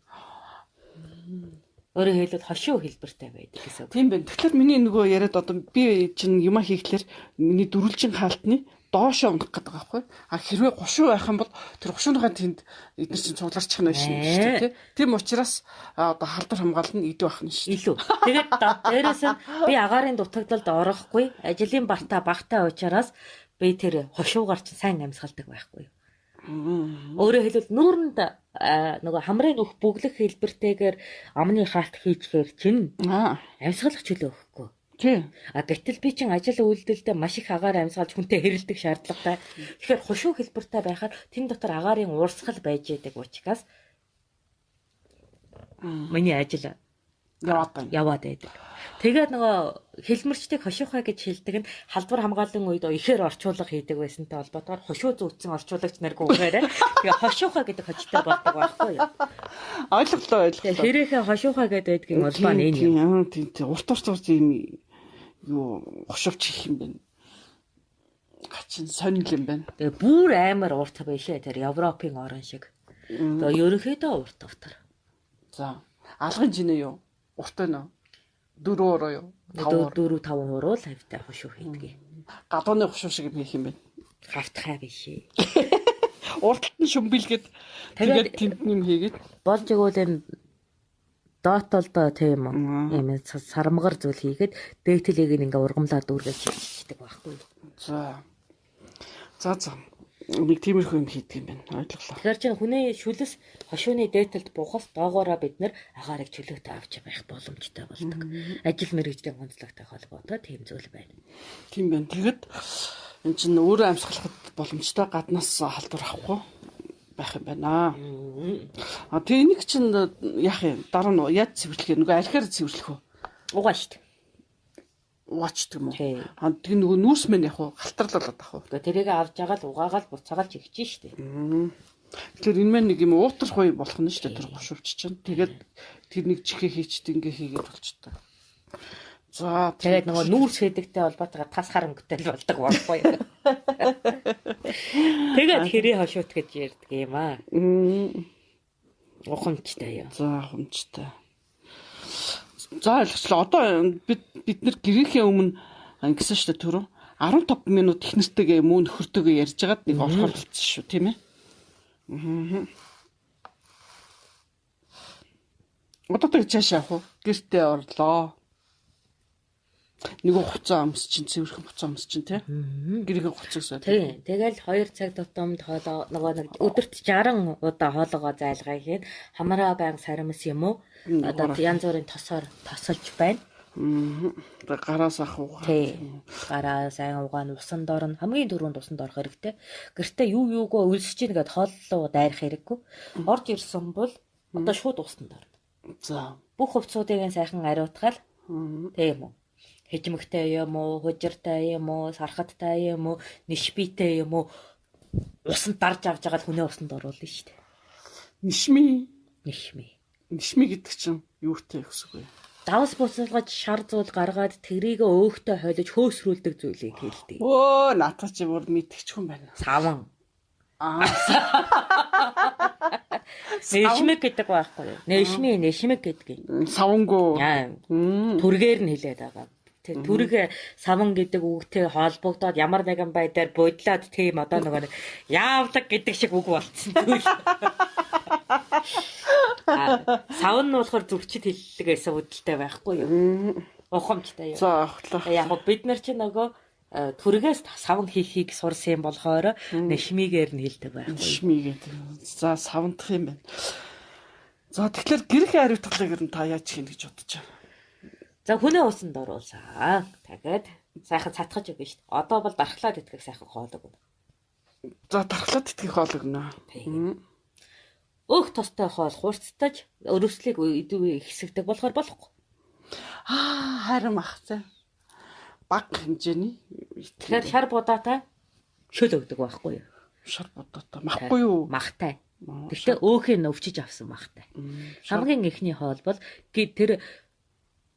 Өөрөөр хэлбэл хошуу хэлбэртэй байдаг гэсэн үг. Тийм байна. Тэгэхээр миний нөгөө яриад одоо би чинь юма хийхлээр миний дөрвөлжин хаалтны доошоо унах гэдэг байгаа байхгүй. А хэрвээ гушуу байх юм бол тэр гушууныхаа тэнд эдгээр чинь цугларчих нь шүү дээ, тий. Тийм учраас одоо халдвар хамгаалал нь идэв байх нь шүү. Илүү. Тэгээд дээрээс нь би агаарын дутагдлалд орохгүй, ажлын бартаа багтаа уучраас би тэр хошуугаар чинь сайн амьсгалдаг байхгүй. Өөрөөр хэлбэл нүүрэнд нөгөө хамрын нүх бүглэх хэлбэртэйгээр амны хаалт хийчихээр чинь амьсгалах чөлөө өгөхгүй. Тий. Гэтэл би чинь ажил үйлдэлдээ маш их агаар амьсгалж хүнтэй хэрэлдэх шаардлагатай. Тэгэхээр хошуу хэлбэртэй байхаар тэн дотор агаарын урсгал байж идэг учраас миний ажил яваад байдаг. Тэгээд нөгөө хэлмэрчдийг хошуухаа гэж хэлдэг нь халдвар хамгааллын үед ихээр орчуулга хийдэг байсантай холбоотойгоор хошуу зүүцсэн орчуулагч нар гүгээрээ тэгээ хошуухаа гэдэг хочтой болдог байхгүй юу? Ойлголоо. Хэрээхээ хошуухаа гэдэг юм бол энэ юм. Тийм. Урт юм юу хошууч их юм байна. Гачин сонирхол юм байна. Тэгээ бүр амар урт байшээ тэр Европын орон шиг. Тэгээ ерөнхийдөө урт автар. За, алгын жинэ юу? Урт байна уу? 4 уруу юу? 4 5 уруу л хавтай хошуу хийдэг. Гадууны хошуу шиг юм хийх юм байна. Хавтхай байшээ. Урталт нь шүмбэлгээд тэгээд тэнд юм хийгээд болж игэл энэ доотолдоо тийм юм сармгар зүйл хийгээд дээтлийг ингээ ургамлаар дүүргэж хийдэг байхгүй. За. Нэг тиймэрхүү юм хийдэг юм байна. Ойлголоо. Тэгэхээр чинь хүний шүлэс хошууны дээтэлд буухаас доогоороо бид нэр агаарыг чөлөөтэй авч байх боломжтой болдог. Ажил мэргэжлийн онцлогтой холбоотой тийм зүйл байна. Тийм байна. Тэгэд эн чинь өөрөө амьсгалахад боломжтой гаднаас халдвар авахгүй байх юм байна. Тэгээ энийг чинь яах юм? Дараа нь яаж цэвэрлэх юм? Нөгөө архиар цэвэрлэх үү? Угаа шүү дээ. Угаач юм уу? Тэгээ нөгөө нүүрс мэн яг уу халтарлал авах уу? Тэрийг авч байгаа л угаагаал буцаагаал чигчэн шүү дээ. Тэгэхээр энэ мэн нэг юм уутар хуй болох нь шүү дээ тэр гушууч чинь. Тэгээд тэр нэг чихээ хийчихдээ ингээ хийгээд болчтой. За тэгээд нөгөө нүүрс хэдэгтэй холбоотойгоор тас харамгтай болдог байхгүй юу? Тэгээд хэрэг хошуут гэж ярьдаг юм аа. Ухамчтай юу? За ухамчтай. За ойлголоо. Одоо бид нэр гэрээхээ өмнө ингэсэн шүү дээ түрүү. 15 минут их нэртэйгээ мөн нөхөртөөгөө ярьж байгаад нэг орохоор болчихсон шүү, тийм ээ. Одоо тэг цаашаа явах уу? Гэртээ орлоо. Нэг хуцаа амс чинь цэвэрхэн хуцаа амс чинь тий. Гэрээхээ хуцаасаа. Тийм. Тэгэл 2 цаг тутамд хоолоо нөгөө нэг өдөрт 60 удаа хоолоогоо зайлгаа хийхэд хамраа байнг сарамс юм уу? Одоо янз бүрийн тосоор тосолж байна. Гараас ах уу. Тийм. Гараа сайн угаан усан дорн хамгийн түрүүнд усанд орох хэрэгтэй. Гэртээ юугаа өлсөж ийн гэд хооллоо дайрах хэрэггүй. Орж ирсэн бол одоо шууд усанд орно. За. Бүх хувцсуудыг сайхан ариутгаал. Тийм үү? Хижмэгтэй юм уу, хужиртай юм уу, сархаттай юм уу, нишбитэй юм уу усанд дарж авч байгаа хүнээ усанд оруулна шүү дээ. Нишми гэдэг чинь юутай гэсэн үг вэ? Давс буцалгаж шар зуул гаргаад тэрийг өөхтэй хойлож хөөсрүүлдэг зүйлийг хэлдэг. Өө, наатаа чи бүр мэдчих хүн байна. Саван. Нэшмэг гэдэг байхгүй юу? Нэшмэг гэдэг. Савангуу. Түргээр нь хэлээд байгаа. Түрэг саван гэдэг үгтэй холбогдоод ямар нэгэн байдлаар бодлоод тийм одоо нөгөө яавлаг гэдэг шиг үг болцсон зүйл. Саван нь болохоор зүрчид хэллэг гэсэн үгтэй байхгүй юу? Ухамчтай юу? За ахлаа. Яг бид нар чи нөгөө түргээс саван хийхийг сурсан юм болохоор нэшмигээр нь хэлдэг байхгүй юу? Нэшми гэдэг. За савандах юм байна. За тэгэхээр гэрээ хариуцлагыг ер нь та яаж хийнэ гэж бодож байна? За хүнээ усанд оруулсан. Тэгээд сайхан цатгаж өгнө шүү дээ. Одоо бол дархлаад итгэх сайхан хоол өгнө. За дархлаад итгэх хоол өгнө. Өөх тостой хоол хурцтаж өрөвслийг хэсэгдэг болохоор болохгүй. Харин ах тий. Баг хэмжээний. Тэгэхээр шар будаатай шөл өгдөг байхгүй юу? Шар будаатай махгүй юу? Махтай. Гэхдээ өөхийг өвчиж авсан махтай. Хамгийн эхний хоол бол тэр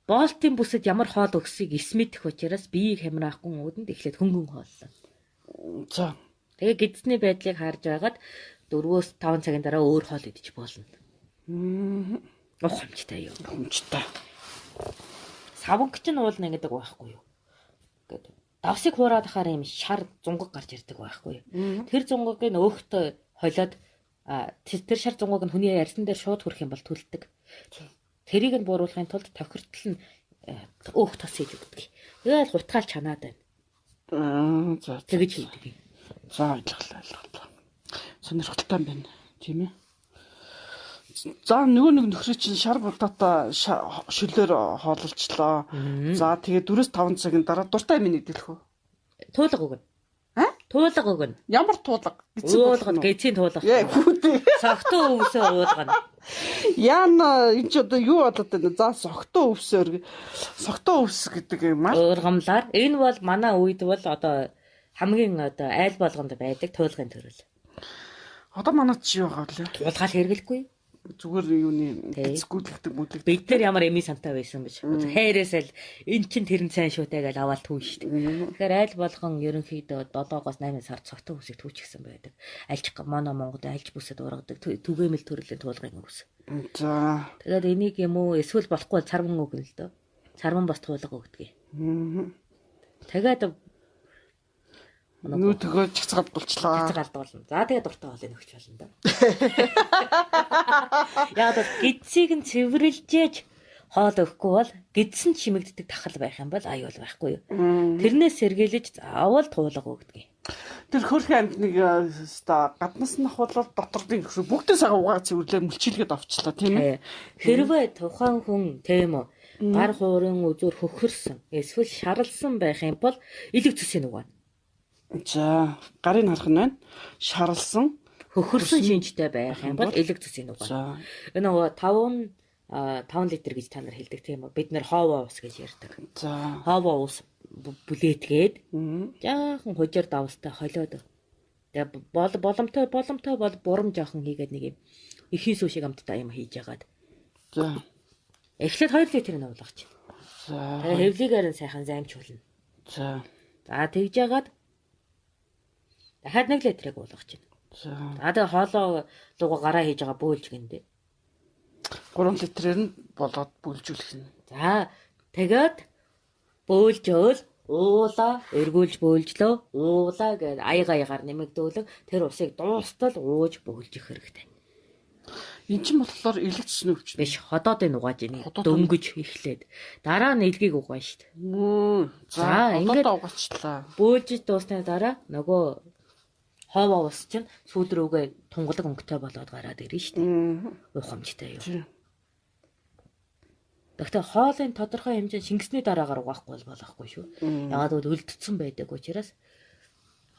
боолтын бүсэд ямар хоол өгсөйг эс мэдэх учраас биеийг хямраахгүй өөдөнд эхлээд хөнгөн хооллоо. За. Тэгээ гидсний байдлыг харж байгаад 4-5 цагийн дараа өөр хоол идэж болно. Ухамжтай юу. Ухамжтай. Савангач нь уулна гэдэг байхгүй юу? Гэт. Давсыг хуураад ахаар юм шар зунгаг гарч ирдэг байхгүй юу? Тэр зунгагийг өөхтөө холиод тэр шар зунгаг нь хүний ярьсан дээр шууд хүрэх юм бол түлдэг. Тэрийг нь бууруулахын тулд тохиртол нь өөх тос хийж өгдөг. Тэгэл гутгаал чанаад байна. За тэгэж хийдэг. За ойлголоо. Сонирхолтой байна. Тийм ээ. За нөгөө нэг нөхрөө чинь шар будаатай шүлээр хоололчлоо. За тэгээ 4-5 цагийн дараа дуртай юм нэгдэлэх үү? Туулга өгнө. Туулга өгнө. Ямар туулга? Уулгад гэцийн туулга. Согтуу өвсөө уулгана. Яна энэ ч одоо юу болоод байна? За согтуу өвсөөр. Согтуу өвс гэдэг юм аа. Ургамлаар. Энэ бол манай үед бол одоо хамгийн одоо айл болгонд байдаг туулгын төрөл. Одоо манайд чи юу байгаа вэ? Туулгаал хэрэглэхгүй. Зүгээр юуны эцгүүлэгдэг бүлэг. Бид нар ямар эми сантай байсан гэж. Хайрээсэл эн чин тэрэн сайн шүүтэй гэж аваад түүн шүү дээ. Тэгэхээр айл болгон ерөнхийдөө 7-8 сар цогтон үсэг түүчихсэн байдаг. Альж манай Монголд альж бүсэд ургадаг түгээмэл төрлийн туулгын өвс. За. Тэгээд энийг юм уу эсвэл болохгүй царман өгнө л дөө. Царман бас туулга өгдөг. Тэгээд нүүдгөө чацгалдуулчлаа. Чацгалдуулна. За тэгээд дуртай хоолыг өгч болно да. Яг л гидсийг нь цэвэрлжээж хоол өгөхгүй бол гидсэн чимэгддэг тахал байх юм бол аюул байхгүй юу. Тэрнээс сэргийлж заавал туулга өгдөг. Тэр хөрхөн амтныг өста гаднаас нь хулал дотордын гэсэн бүгдээ сага угаа цэвэрлээ мөлчилгээд авчлаа тийм ээ. Хэрвээ тухайн хүн тийм үү гар хуурын үзүүр хөхөрсөн эсвэл шаралсан байх юм бол элэг цэсийн угаана. За гарыг харах нь байна. Шаралсан хөхөрсөн шинжтэй байх юм бол элэг цэсийн угаана. Энэ нөгөө 5 литр гэж та нар хэлдэг тийм үү? Бид нэр хоовоо ус гэж ярьдаг. За хоовоо ус бүлээдгээд жаахан хужир давстай холиод. Тэгээ боломтой бол бурам жаахан хийгээд нэг юм эхийн сүү шиг амттай юм хийж яагаад. За эхлээд 2 литр нь уулгаж. За тэгээ хевлигээр нь сайхан займчуулна. За тэгж яагаад дахиад 1 литрийг уулгаж байна. За тэгээ хоолоо луга гараа хийж байгаа бөөлж гиндэ. 3 литрээр нь болоод бүлжүүлэх нь. За тэгээд бөөлжөөл уулаа эргүүлж бөөлжлөө уулаа гэж аягаар нэмэгдүүлэг тэр усыг дуустал ууж бөөлжих хэрэгтэй. Эн чинь болохоор элэг цэсний өвч биш ходоодыг угааж ийн дөнгөж эхлээд дараа нь элгийг угаана шүү дээ. За ингээд угаачлаа. Бөөлж дуусны дараа нөгөө хоовоо ус чинь сүүдрүүгээ тунгалаг өнгөтэй болоод гараад ирнэ шүү дээ. Ухамжтай юу. Гэхдээ хоолын тодорхой хэмжээ шингэсний дараагаар угаахгүй болохгүй шүү. Ягаад гэвэл өлдсөн байдаг учраас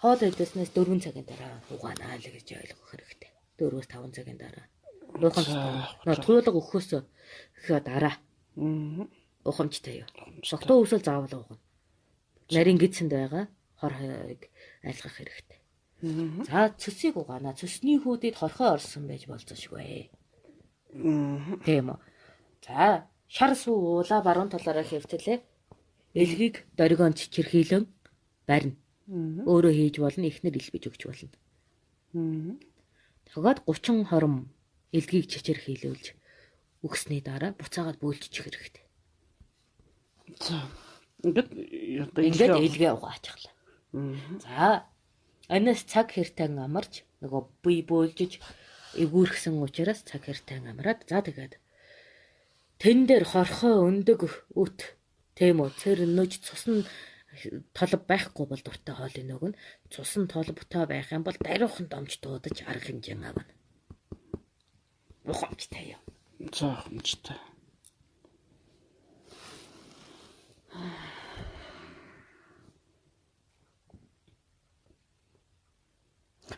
хоол идэснээс 4 цагийн дараа угаана л гэж ойлгох хэрэгтэй. 4-5 цагийн дараа. Туулга өгөхөөс дараа. Ухамжтай юу. Согтуу өвсөл заавал угана. Нарийн гидсэнд байгаа хор хойг айлгах хэрэгтэй. За цэсийг угаана. Цэсний хүүдэд хорхоо орсон байж болцсошгүй. Тийм үү. За шар сүү уула баруун талаараа хэвтэлээ. Элгийг дөргөнд чичирхийлэн барина. Өөрөө хийж болно, ихнэр илбэж өгч болно. Тэгээд 30 хором элгийг чичирхийлүүлж өгсний дараа буцаагаад бөөлжчих хэрэгтэй. За ингээд элгээ угаачихлаа. За анаас цаг хэртэн амарч нөгөө бие бөөлжиж эвгүүрхсэн учраас цаг хэртэн амраад за тэгээд тэн дээр хорхоо өндөг үт тийм үү цэр нөж цусны толб байхгүй бол дуртай хоолын нөгөн цусан толботой байх юм бол даруухан домж дуудаж арга хэмжээ авна. Ухамжтай юу. За ухамжтай.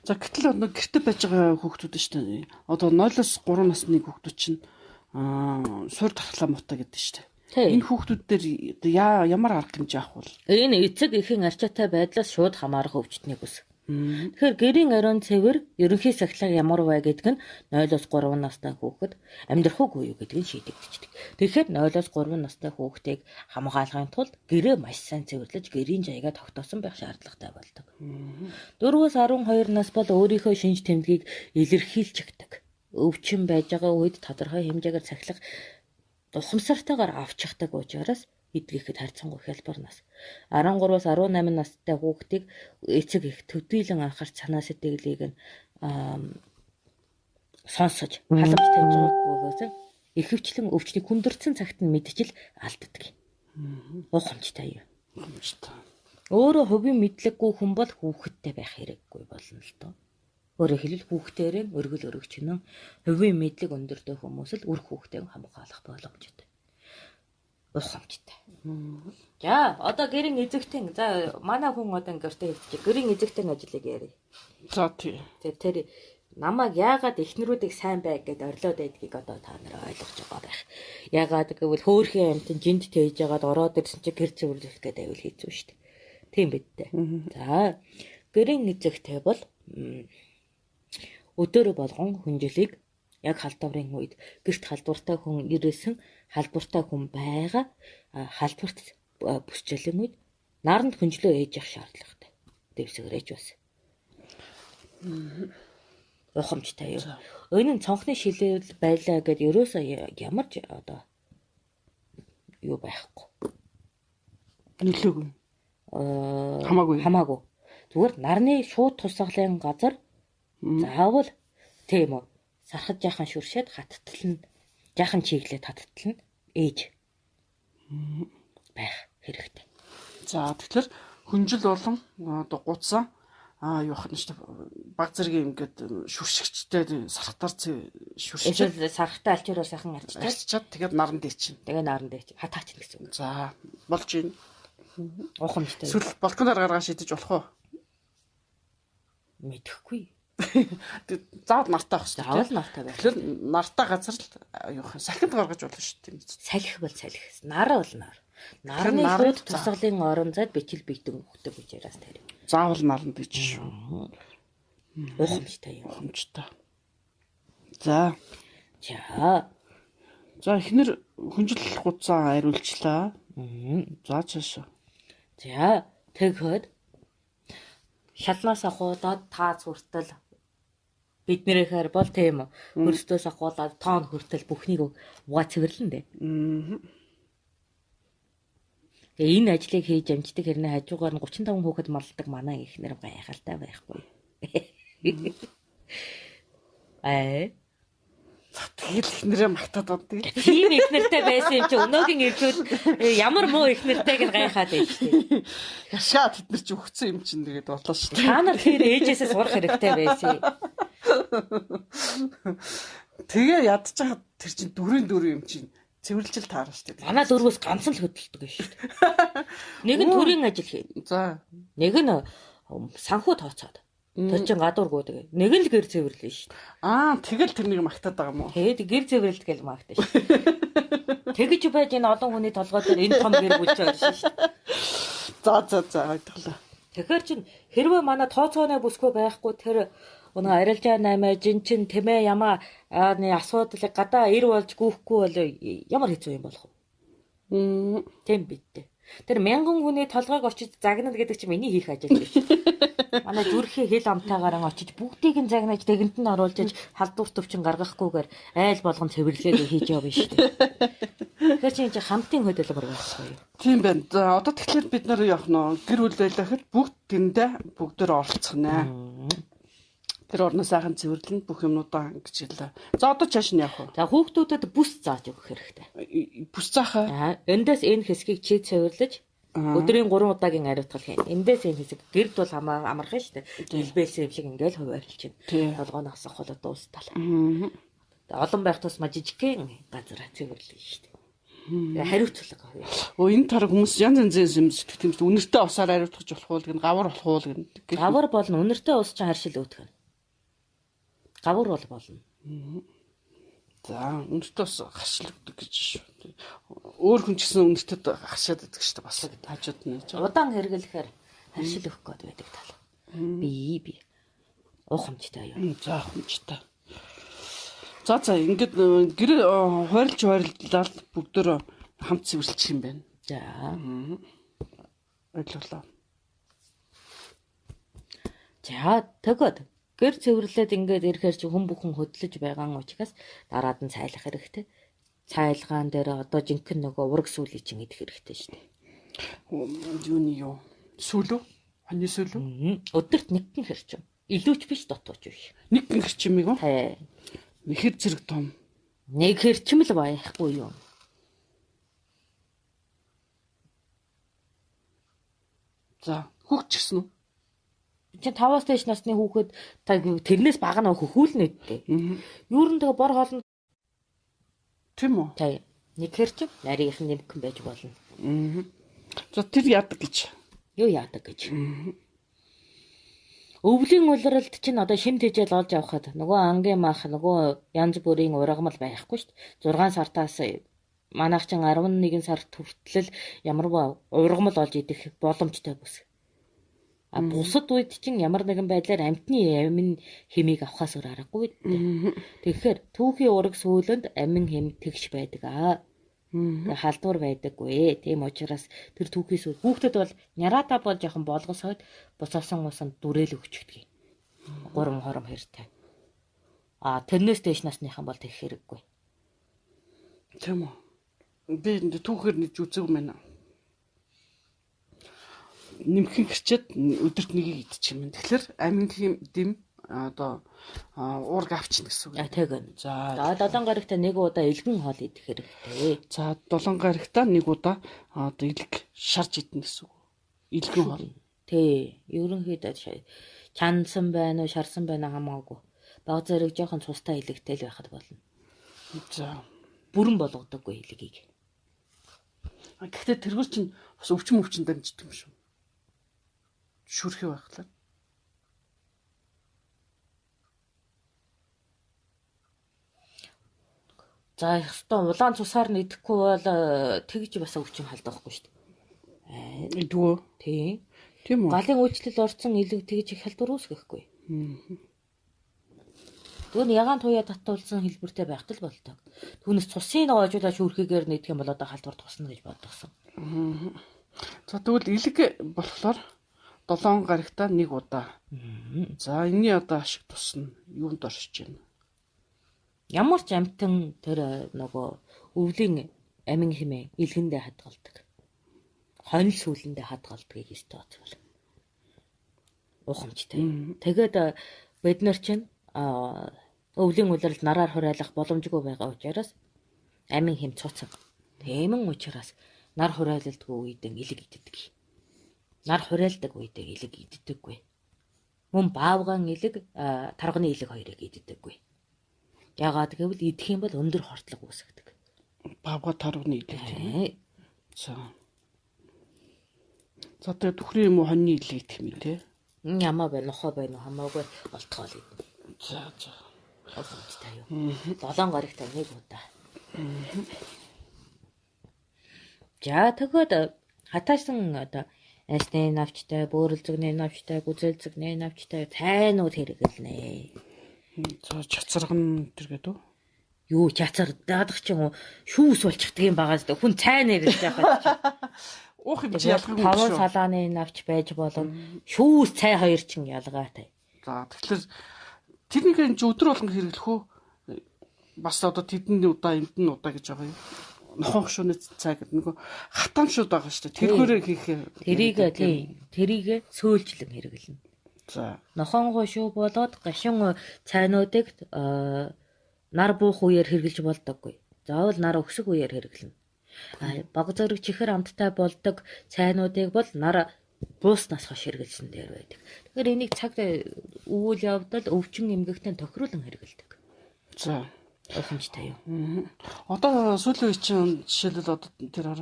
За гэтэл одоо гэрте байж байгаа хүүхдүүд шүү дээ. Одоо 0-3 насны хүүхдүүд чинь суур тархлаа муутай гэдэг шүү дээ. Энэ хүүхдүүд дээр ямар арга хэмжээ авах вэ? Энэ эцэг эхийн арчаатай байдлаас шууд хамаарах өвчтнийг үс. Тэгэхээр гэрийн ариун цэвэр ерөнхий сахилга ямар вэ гэдэг нь 0-3 настай хүүхэд амьдрах уу юу гэдгийг шийдэгдчихдэг. Тэгэхээр 0-3 настай хүүхдийг хамгаалахын тулд гэрээ маш сайн цэвэрлэж гэрийн жаягаа тогтоосон байх шаардлагатай болдог. 4-12 нас бол өөрийнхөө шинж тэмдгийг илэрхийлж өгдөг. өвчин байж байгаа үед тодорхой хэмжээгээр цахилга ухамсартайгаар авчихдаг учраас эдгийхэд харьцангуй хялбар нас. 13-аас 18 настай хүүхдийг эцэг их төдийлөн анхаарч санаа сэтгэлийг нь сонсож халамж тавьж байгаагүйгээс ихэвчлэн өвчнийг хүндэрсэн цагт нь мэдчил алддаг. Ухамжтай юу? Ухамжтай. Өөрөө хувийн мэдлэггүй хүн бол хүүхэдтэй байх хэрэггүй болно л доо. Өөрөөр хэлбэл хүүхдээрээ өргөл өргөчнөн хувийн мэдлэг өндөртэй хүмүүс л үр хүүхдэд хамгаалах боломжтой. Ухамжтай. За одоо гэрийн эзэгтэн за манай хүн одоо гэртээ хэвчээ гэрийн эзэгтэн ажлыг ярив. За тий. Тэр намайг яагаад эхнэрүүдийг сайн бай гэдээ орлоод байдгийг одоо та нар ойлгож байгаа байх. Яагаад гэвэл хөөрхийн амьтан жинд тээж яагаад ороод ирсэн чи гэр цэвэрлэх гэдэг аюул хийцүү шүү дээ. Тийм бидтэй. За гэрийн эзэгтэй бол өдөр болгон хүнжилийг яг халдварын үед гэрт халдвартай хүн ирээсэн халдвартай хүн байгаа халдварт бүсчлийн үед наранд хүнжлөө ээж явах шаардлагатай. Дэвсгэрэж бас. Ухамжтай юу. Энэ нь цонхны шилэл байлаа гэд ерөөсөө ямар ч одоо юу байхгүй. Нөлөөгүй. Хамаагүй. Зүгээр нарны шууд тусгалын газар заавал тийм үү. Сархад жаахан шүршээд хаттал нь жаахан чиглээд хаттал нь ээж байх хэрэгтэй. За тэгэхээр хүнжил болон одоо гуцсан юу хань шүү дээ баг зэргийн ингээд шүршигчтэй сархтаар шүршиж сархтаа алчуураа сайхан арчичаад тэгээд наран дээр чинь. Тэгээ наран дээр чинь хатаач гэсэн үг. За болж байна. Ухамжтай. Эсвэл балконоор гаргаа шидэж болох уу? Мэдэхгүй. Заавал нартай байх шүү дээ. Заавал нартай байх. Тэгэхээр нартай газар л юу хань салхинд гаргаж болно шүү дээ. Салхи бол салхи. Нар бол нар. Нарны шууд тусгалын орон зайд бичил битэн өгдөг учраас тэр. Заавал наранд гэж шүү. Ухамжтай юм. Ухамжтай. За. За эхнэр хүнжил гуцсан ариулчлаа. За чааш. За тэгэхэд шалнаас ахуулаад таац хүртэл биднэрээр бол тийм хөрстөөс ахуулаад тоон хүртэл бүхнийг угаа цэвэрлэн дээ. Тэгээ энэ ажлыг хийж амждаг хэрнээ хажуугаар нь 35 хүүхэд малдаг манай ихнэр гайхалтай байхгүй. Тэгэл ихнэрээ магтаад бод. Тийм ихнэртэй байсан юм чи өнөөгийн иржүүд ямар муу ихнэртэйг нь гайхаад байж тээ. Яшаа тэд нар ч өгцөн юм чинь тэгээд болоо шүү дээ. Та нар тэр ээжээсээ сурах хэрэгтэй байсан. Тэгээ ядчих тэр чинь дүрийн юм чинь цэвэрлжил таарна шүү дээ. Манай дөрвөөс ганц л хөдөлдөг шүү дээ. Нэг нь төрийн ажил хий. За. Нэг нь санхүү тооцоод. Тэр чин гадуургүй тэгээ. Нэг нь л гэр цэвэрлэн шүү дээ. Тэгэл тэрнийг магтаад байгаа юм уу? Тэгээд гэр цэвэрлэлт гэж магтаа шүү дээ. Тэгэж байж энэ олон хүний толгой дээр энэ том гэр бүлч оршин шүү дээ. За ойлголоо. Тэгэхээр чин хэрвээ манай тооцооны бүсгүй байхгүй тэр өнөө арилжаа наймаа жинчин тэмээ ямаа асуудлыг гадаа ир болж гүйхгүй бол ямар хэцүү юм болох вэ? Тийм бидтэй. Тэр мянган хүний толгойг очиж загнана гэдэг чинь миний хийх ажил биш. Манай зүрхийн хэл амтайгаар очиж бүгдийг нь загнаж тэгэнд нь оруулж халдвар төвчин гаргахгүйгээр айл болгон цэвэрлээд хийж явна шүү дээ. Тэгэхээр чи хамтын хөдөлмөр байхгүй юу? Тийм байна. За одоо тэгэхээр бид нар явах нь гэр бүл байлахад бүгд тэндээ бүгдээр оролцох нэ. Тэр орно сайхан цэвэрлэн бүх юмнуудаа ингэж хэлээ. За одоо чааш нь явах уу? За хүүхдүүдэд бүс зааж өгөх хэрэгтэй. Бүс заахаа. Эндээс энэ хэсгийг чи цэвэрлэж өдрийн 3 удаагийн ариутгал хийн. Эндээс энэ хэсэг гэрд бол амархан шүү дээ. Илбэлсэн юм шиг ингээл хуваарлж чинь. Толгойн асах болоо дуустал. Олон байх тусмаа жижигхэн газар цэвэрлэн шүү дээ. Хариуцлага авъя. Энэ тараг хүмүүс янз янзын юм сэтгэх юм шүү. Үнэртэй усаар ариутгах болох уу гэн гавар болох уу гэн. Гавар болно. Үнэртэй ус чинь харшил өөтгөн. Гавар бол болно. За үнэртэй ус харшилдаг гэж шүү. Өөр хүн ч гэсэн үнэртэд хашаад байдаг шүү дээ. Бас хажууд нь. Удаан хэрэглэхээр харшил өгөх гээд байдаг тал. Би ухамжтай юу? За ухамжтай. За ингээд гэр хойрлуулаад бүгдөө хамт цэвэрлчих юм байна. За. Ойлголоо. За тэгэд Гэр цэвэрлээд ингээд ирэхээр чи хүн бүхэн хөдлөж байгаа учраас дараад нь цайлах хэрэгтэй. Цайлгаан дээр одоо жинхэнэ нөгөө ураг сүүлийг чинь идэх хэрэгтэй шүү дээ. Юуны юу? Сүүлөө? Хоньны сүүлөө? Өдөрт нэгэн хэрчим. Илүүч биш дотооч биш. Нэг хэрчмийг үү? Тий. Ихэр зэрэг том. Нэг хэрчим л байхгүй юу? За, хүүхд ч гэсэн үү? Чи 5-аас дээш насны хүүхэд та тэрнээс бага нь хөхүүлнэ дээ. Юу н тэгээ бор хоолно. Тийм үү? Тий. Нэг хэрчим нарийнх нь нэмхэн байж болно. За тэр яадаг гэж. Юу яадаг гэж. Өвлийн улиралд чинь одоо шим тэжээл олж авахад нөгөө ангийн мах нөгөө янз бүрийн ургамал байхгүй шүү дээ. 6 сартаас манайх чинь 11 сард хүртэл ямарваа ургамал олж идэх боломжтой бүс. А бусад үед чинь ямар нэгэн байдлаар амьтны амин хэмийг авахаас өөр аргагүй дээ. Тэгэхээр түүхийн ураг сүүлэнд амин хэм тэгш байдаг аа. Халдвар байдаггүй. Тийм учраас тэр түүхий сүүл хүүхдэд бол няраатаа бол жоохон болгосоод босоосон усанд дүрээл өгчдөг. 3 хором хэртэй. А тэрнээс дээш насныхан бол тэгэх хэрэггүй. Тийм үү. Би энэ түүхээр нэг үзег мэнэ. Нэмхэн гэрчээд өдөрт нэгийг идчих юм. Тэгэхээр амин хэм дэм одоо уург авчихна гэсэн үг. Тэгэн. За 7 гарагта нэг удаа элгэн хоол идэх хэрэгтэй. За 7 гарагта нэг удаа одоо илэг шарж идэх гэсэн үг. Илгэн хоол. Тий. Ерөнхийдөө чансан байна уу, шарсан байна хамаагүй. Баг зэрэг жоохон цустай илэгтэй л байхад болно. За бүрэн болгодоггүй илгийг. Гэхдээ тэргэр чинь бас өвчин дамждаг юм шүү. Шүрхий байхлаа. За ёстой улаан цусаар нь идэхгүй бол тэгж бас өвчин халдахгүй шүү дээ. Идвөө. Тийм. Тийм үү? Галын үйлчлэл орсон илэг тэгж их халдвар үүсгэхгүй. Түүн ягаан туяа татуулсан хэлбэртэй байх л болдог. Түүнээс цусын оожуулаа шүүрхийгээр нэгдэх юм бол одоо халдвар тусна гэж боддогсон. За тэгвэл илэг болохоор 7 гарагта нэг удаа. За энэний одоо ашиг тусна. Юунд оршиж байна? Ямар ч амтан тэр нөгөө өвлийн амин хэмээ илгэндээ хадгалдаг. Хонил сүүлэндээ хадгалдгийг стооцгол. Ухамжтай. Тэгээд бид нар чинь өвлийн улиралд нараар хураалах боломжгүй байгаа учраас амин хэм цуцаг. Тэмэн учраас нар хураалдаггүй үед илэг иддэг. Нар хураалдаг үед илэг иддэггүй. Мөн баавган илэг, тарганы илэг хоёрыг иддэггүй. Ягаад гэвэл идэх юм бол өндөр хортлого үүсгдэг. Баавга тарганы илэг тийм ээ. За. За тэгээ түхрийн юм уу хоньны илэг идэх юм те? Ямаа байна, нохоо байна, хамаагүй олтгоол идэ. За. Олонцтой юу. 7 гарагта нэг удаа. За тэгэхэд хатаасан одоо эсний навчтай, бөөрөл зүгний навчтай, гүзэл зүгний навчтай цайнууд хэрэгэлнэ. За чацарган тэргээд үү? Юу чацар даадах ч юм уу шүүс болчихдаг юм байгаа л да. Хүн цайн нэрэж яхад. Уух юм чи ялгаагүй шүү. 5 салааны навч байж болно. Шүүс цай хоёр ч ялгаатай. За тэгэхээр тэрнийг энэ өдөр болгон хэрэглэх үү? Бас одоо тэдний удаа энд нь удаа гэж байгаа юм. Нохон шөнө цай гэдэг нэг хатан шууд байгаа шүү дээ. Тэрхээрээ хийх. Тэрийг сөөлжлэн хэрэглэнэ. За. Нохон шүү болоод гашин цайнуудыг нар буух үеэр хэрэглэж болдоггүй. Заавал нар өксөх үеэр хэрэглэнэ. Баг зэрэг чихэр амттай болдог цайнуудыг бол нар бууснаас хойш хэрэглэсэн дээр байдаг. Тэгэхээр энийг цагт үйл явдал өвчин эмгэгтэй тохируулан хэрэглэдэг. За. Ухамжтай юу. Одоо сүүлийн үе чинь жишээлбэл одоо тэр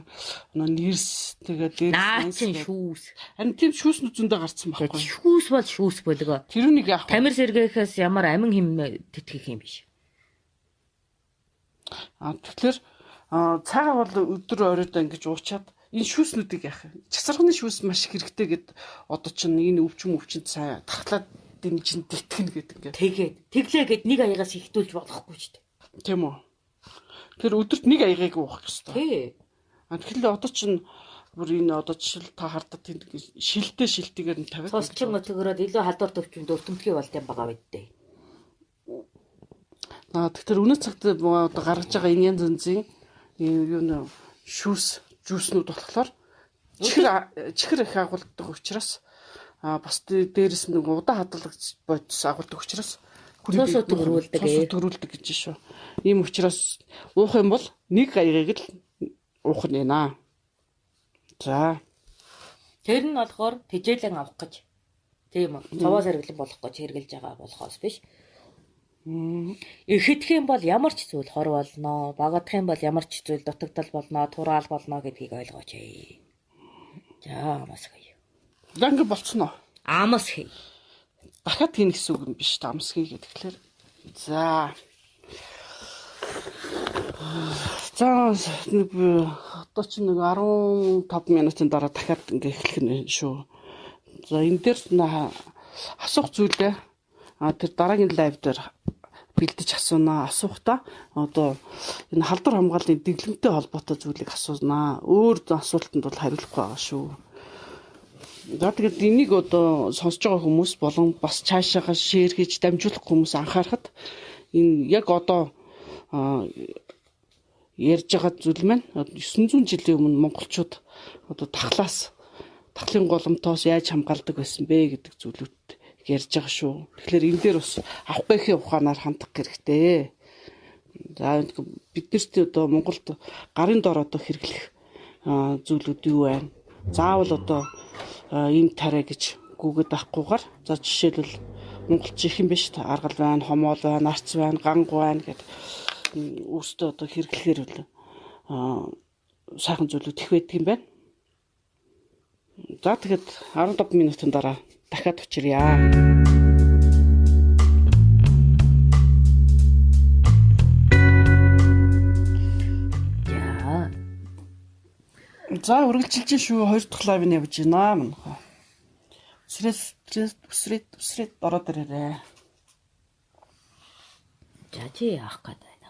нэрс тэгээд наачин шүүс. Харин тийм шүүснүүд зөндөө гарцсан байхгүй. Шүүс бол шүүс болго. Тэрүүнийг яах вэ? Тамир сэргээхээс ямар амин хэм тэтгэх юм биш. Тэгэхээр цагаан бол өдөр оройд ингэж уучаад энэ шүүснүүдийг яах вэ? Часарханы шүүс маш хэрэгтэй гэд одоо чинь энэ өвчин цай тахлаад дэмжин тэтгэнэ гэдэг ингээд. Тэглээ гэд нэг аягаас ихтүүлж болохгүй шүү дээ. Тийм үү. Тэр өдөрт нэг аягийг уух ёстой. Тий. Тэгэхээр одоо чинь Бүр энэ одоо жишээл та хардаа тэнд шилтэйгээр нь тавиад. Цусчин өтгөрөөд илүү халдвар төвчмөд өртөмтгий болт юм байгаа бидтэй. Тэгэхээр өнөө цагт одоо гаргаж байгаа энэ янз янзын юу жүүснүүд болохоор чихэр их агуулдаг учраас бас дээрэс нь удаа хадгалагдаж бодис агуулдаг учраас цус өтгөрүүлдэг гэж шүү. Ийм учраас уух юм бол нэг аягийг л уух нь нэ. За. Тэр нь болохоор тижээлэн авах гэж. Тийм үү. Цовоос хэрэглэн болох гэж хэрглэж байгаа болохоос биш. Ихэдх юм бол ямар ч зүйл хор болно. Багадах юм бол ямар ч зүйл дутагдал болно, тураал болно гэдгийг ойлгооч. За, амс хий. Ланг болцсон уу? Амс хий. Дахиад хийнэ гэсэн үг юм биш та амс хий гэхлээр. За. За, одоо ч нэг 15 минутын дараа дахиад ингээ эхлэх нь шүү. За, энэ дээр асуух зүйлээ тэр дараагийн лайв дээр бэлдэж асуунаа. Асуухтаа одоо энэ халдвар хамгааллын дэглэмтэй холбоотой зүйлийг асуунаа. Өөр асуултанд бол хариулахгүй байгаа шүү. За тэгээд энийг одоо сонсож байгаа хүмүүс болон бас цаашаага шеэр хийж дамжуулах хүмүүс анхаарахад энэ яг одоо ярьж байгаа зүйл маань 900 жилийн өмнө монголчууд одоо тахлын голомтоос яаж хамгаалдаг байсан бэ гэдэг зүйлүүд ярьж байгаа шүү. Тэгэхээр энэ дээр бас авах байхын ухаанаар хандах хэрэгтэй. За биднэрт одоо Монголд гарын дор одоо хэрэглэх зүйлүүд юу байна? Заавал одоо ийм тарай гэж гүгэд авахгүйгээр за жишээлбэл монголч их юм биш та аргал байна, хомоол байна, арц байна, гангу байна гэдэг өөртөө одоо хэрэглэхээр бол сайхан зүйлүүд их байдаг юм байна. За тэгэхэд 15 минутын дараа дахиад очиръя. За үргэлжилж шүү. 2 дахь лайв нь явж байна. Үсрээд ороод ирээрээ. За чи яах гээд байна?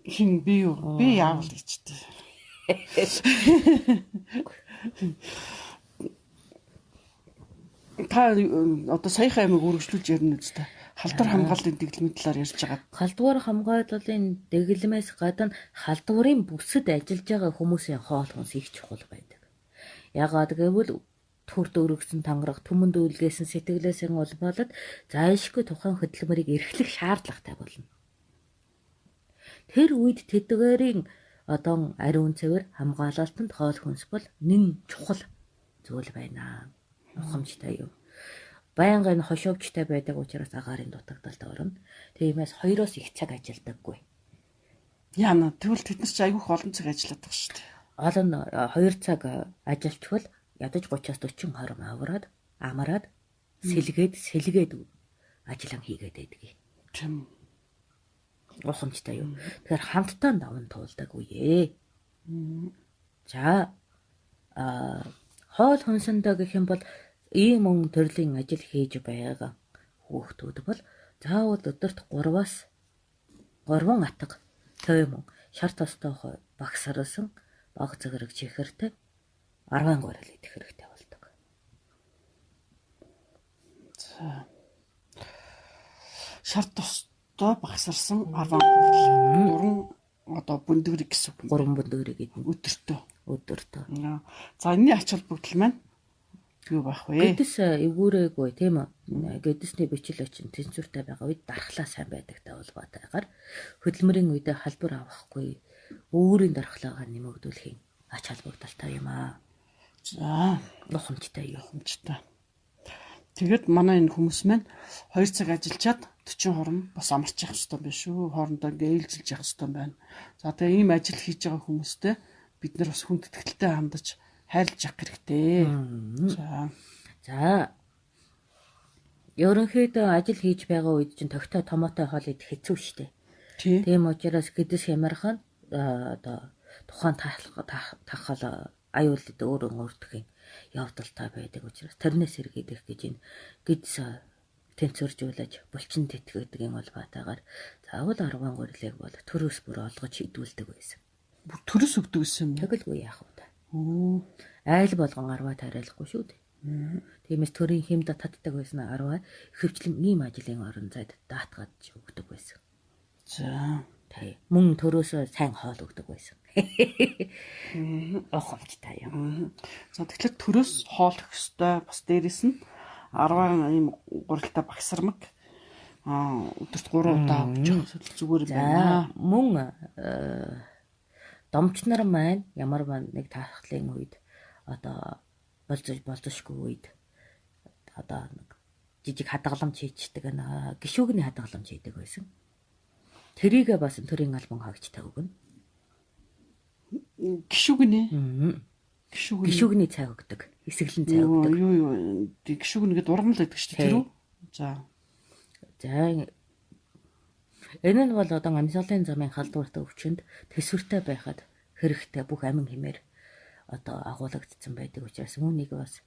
Хин би юу? Би яавал гэжтэй. Та одоо саяхан амиг үргэлжлүүлж ярина үстэй. Халдвар хамгааллын дэглэмийн талаар ярьж байгаа. Халдвар хамгааллын дэглэмээс гадна халдварын бүсэд ажиллаж байгаа хүмүүсийн хоол хүнс их чухал байдаг. Ягаад гэвэл төрд өргөсөн тангараг түмэнд үйлгээсэн сэтгэлээсээ улбалаад зайлшгүй тухайн хөдөлмөрийг эрхлэх шаардлагатай болно. Тэр үед тэдгээрийн одоо ариун цэвэр хамгаалалтанд хоол хүнс бол нэн чухал зүйл байна. Ухамжтай юу? Байнгын хошоогчтой байдаг учраас агаарын дутагдалд орно. Тиймээс 2-оос их цаг ажилладаггүй. Яна тэгвэл тэд нар ч айгүйх олон цаг ажилладаг шүү дээ. Олон 2 цаг ажиллачвал ядаж 30-аас 40 хором амраад сэлгээд ажиллан хийгээд байдаг. Тийм. Ухамжтай юу? Тэгэхээр хамтдаа даван туулдаг үе. За хоол хүнсэндээ гэх юм бол ийм төрлийн ажил хийж байгаа хүүхдүүд бол заавал өдөрт 3-аас 3 атга тоймон шар тостой багсарсан баг зэгрэг чихэртэй 10 гурил идэх хэрэгтэй болдог. За. Шар тостой багсарсан 10 гурил. 3 одоо бүндгэрэг гэсэн үг. 3 бүндгэрэг идэх өдөртөө. За энэний ач холбогдол маань юу байх вэ? Гэдэс эвгүүрээгүй тийм үү? Гэдэсний бичлэл чинь тэнцвэртэй байгаа үед дархлаа сайн байдагтай холбоотойгоор хөдөлмөрийн үедээ халбар авахгүй өөрийн дархлаагаа нэмэгдүүлэх ач холбогдолтой юм аа. За ухамжтай юу? Тэгээд манай энэ хүмүүс маань 2 цаг ажиллаад 40 хором бас амарч явах хэрэгтэй байх шүү. Хоорондоо ингээ ээлжилж явах хэрэгтэй байна. За тэгээ ийм ажил хийж байгаа хүмүүстэй бид нар бас хүнд итгэлтэй хандаж хайрлаж явах хэрэгтэй. За. Ерөнхийдөө ажил хийж байгаа үед чинь тогтоо томоотой хоол идэх хэцүү шттэ. Тийм учраас гэдэс хямархан одоо тухайн тахал аюулд өөрөө өртөх явдалтай байдаг учраас тэрнээс сэргийлэх гэж энэ гэдэс тэнцвэржүүлж булчин тэтгэдгийн улбаатайгаар заавал 10 гурилыг бол төрөөс бүр олгож хідүүлдэг байсан. Бүр төрөөс өгдөг гэсэн юм. Тэгэлгүй яах вэ? Айл болгон арваа тариалахгүй шүү дээ. Тиймээс төрийн хэмд татдаг байсан арваа ихэвчлэн ийм ажлын орон зайд даатгаад өгдөг байсан. За. Тэг. Мөн төрөөсөө сайн хоол өгдөг байсан. Ухамжтай юм. За тэгэхээр төрөөс хоол өгөх ёстой. Бас дээрэс нь 10 ийм гурилтай багсармаг өдөрт 3 удаа өгч явах зүгээр юм байна. Мөн домч нар маань ямар нэг таахлын үед одоо болзошгүй үед одоо нэг жижиг хадгаламж хийчихдэг гişүүгний хадгаламж хийдэг байсан. Тэрийгээ бас төрийн албан хаагчтай өгнө. Гişүүгний гişүүгний цай өгдөг. Эсэглэн цай өгдөг. Юу гişүүгнийгээ дурмал гэдэг шүү дээ. Тэр үү? За. За энэ нь бол одоо амьсгалын замын халдвартай өвчнөд төсвөртэй байхад хэрэгтэй бүх амин хэмээр одоо агуулгдсан байдаг учраас үүнийг бас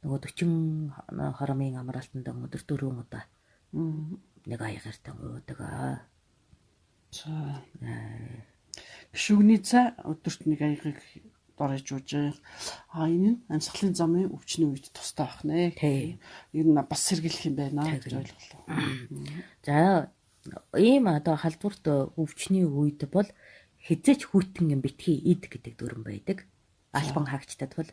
нөгөө 40 хормын амралтанд өдөр 4 удаа нэг аягартай уудаг. За. Гişүүгний цай өдөрт нэг аягийг дорож ууж. Энэ нь амьсгалын замын өвчний үед тустай байх нэ. Тий. Энэ нь бас сэргийлэх юм байна гэж ойлголоо. За ийм одоо халдварт өвчний үед бол хизээч хүйтэн юм битгий ид гэдэг дүрэн байдаг. Албан хаагчдад бол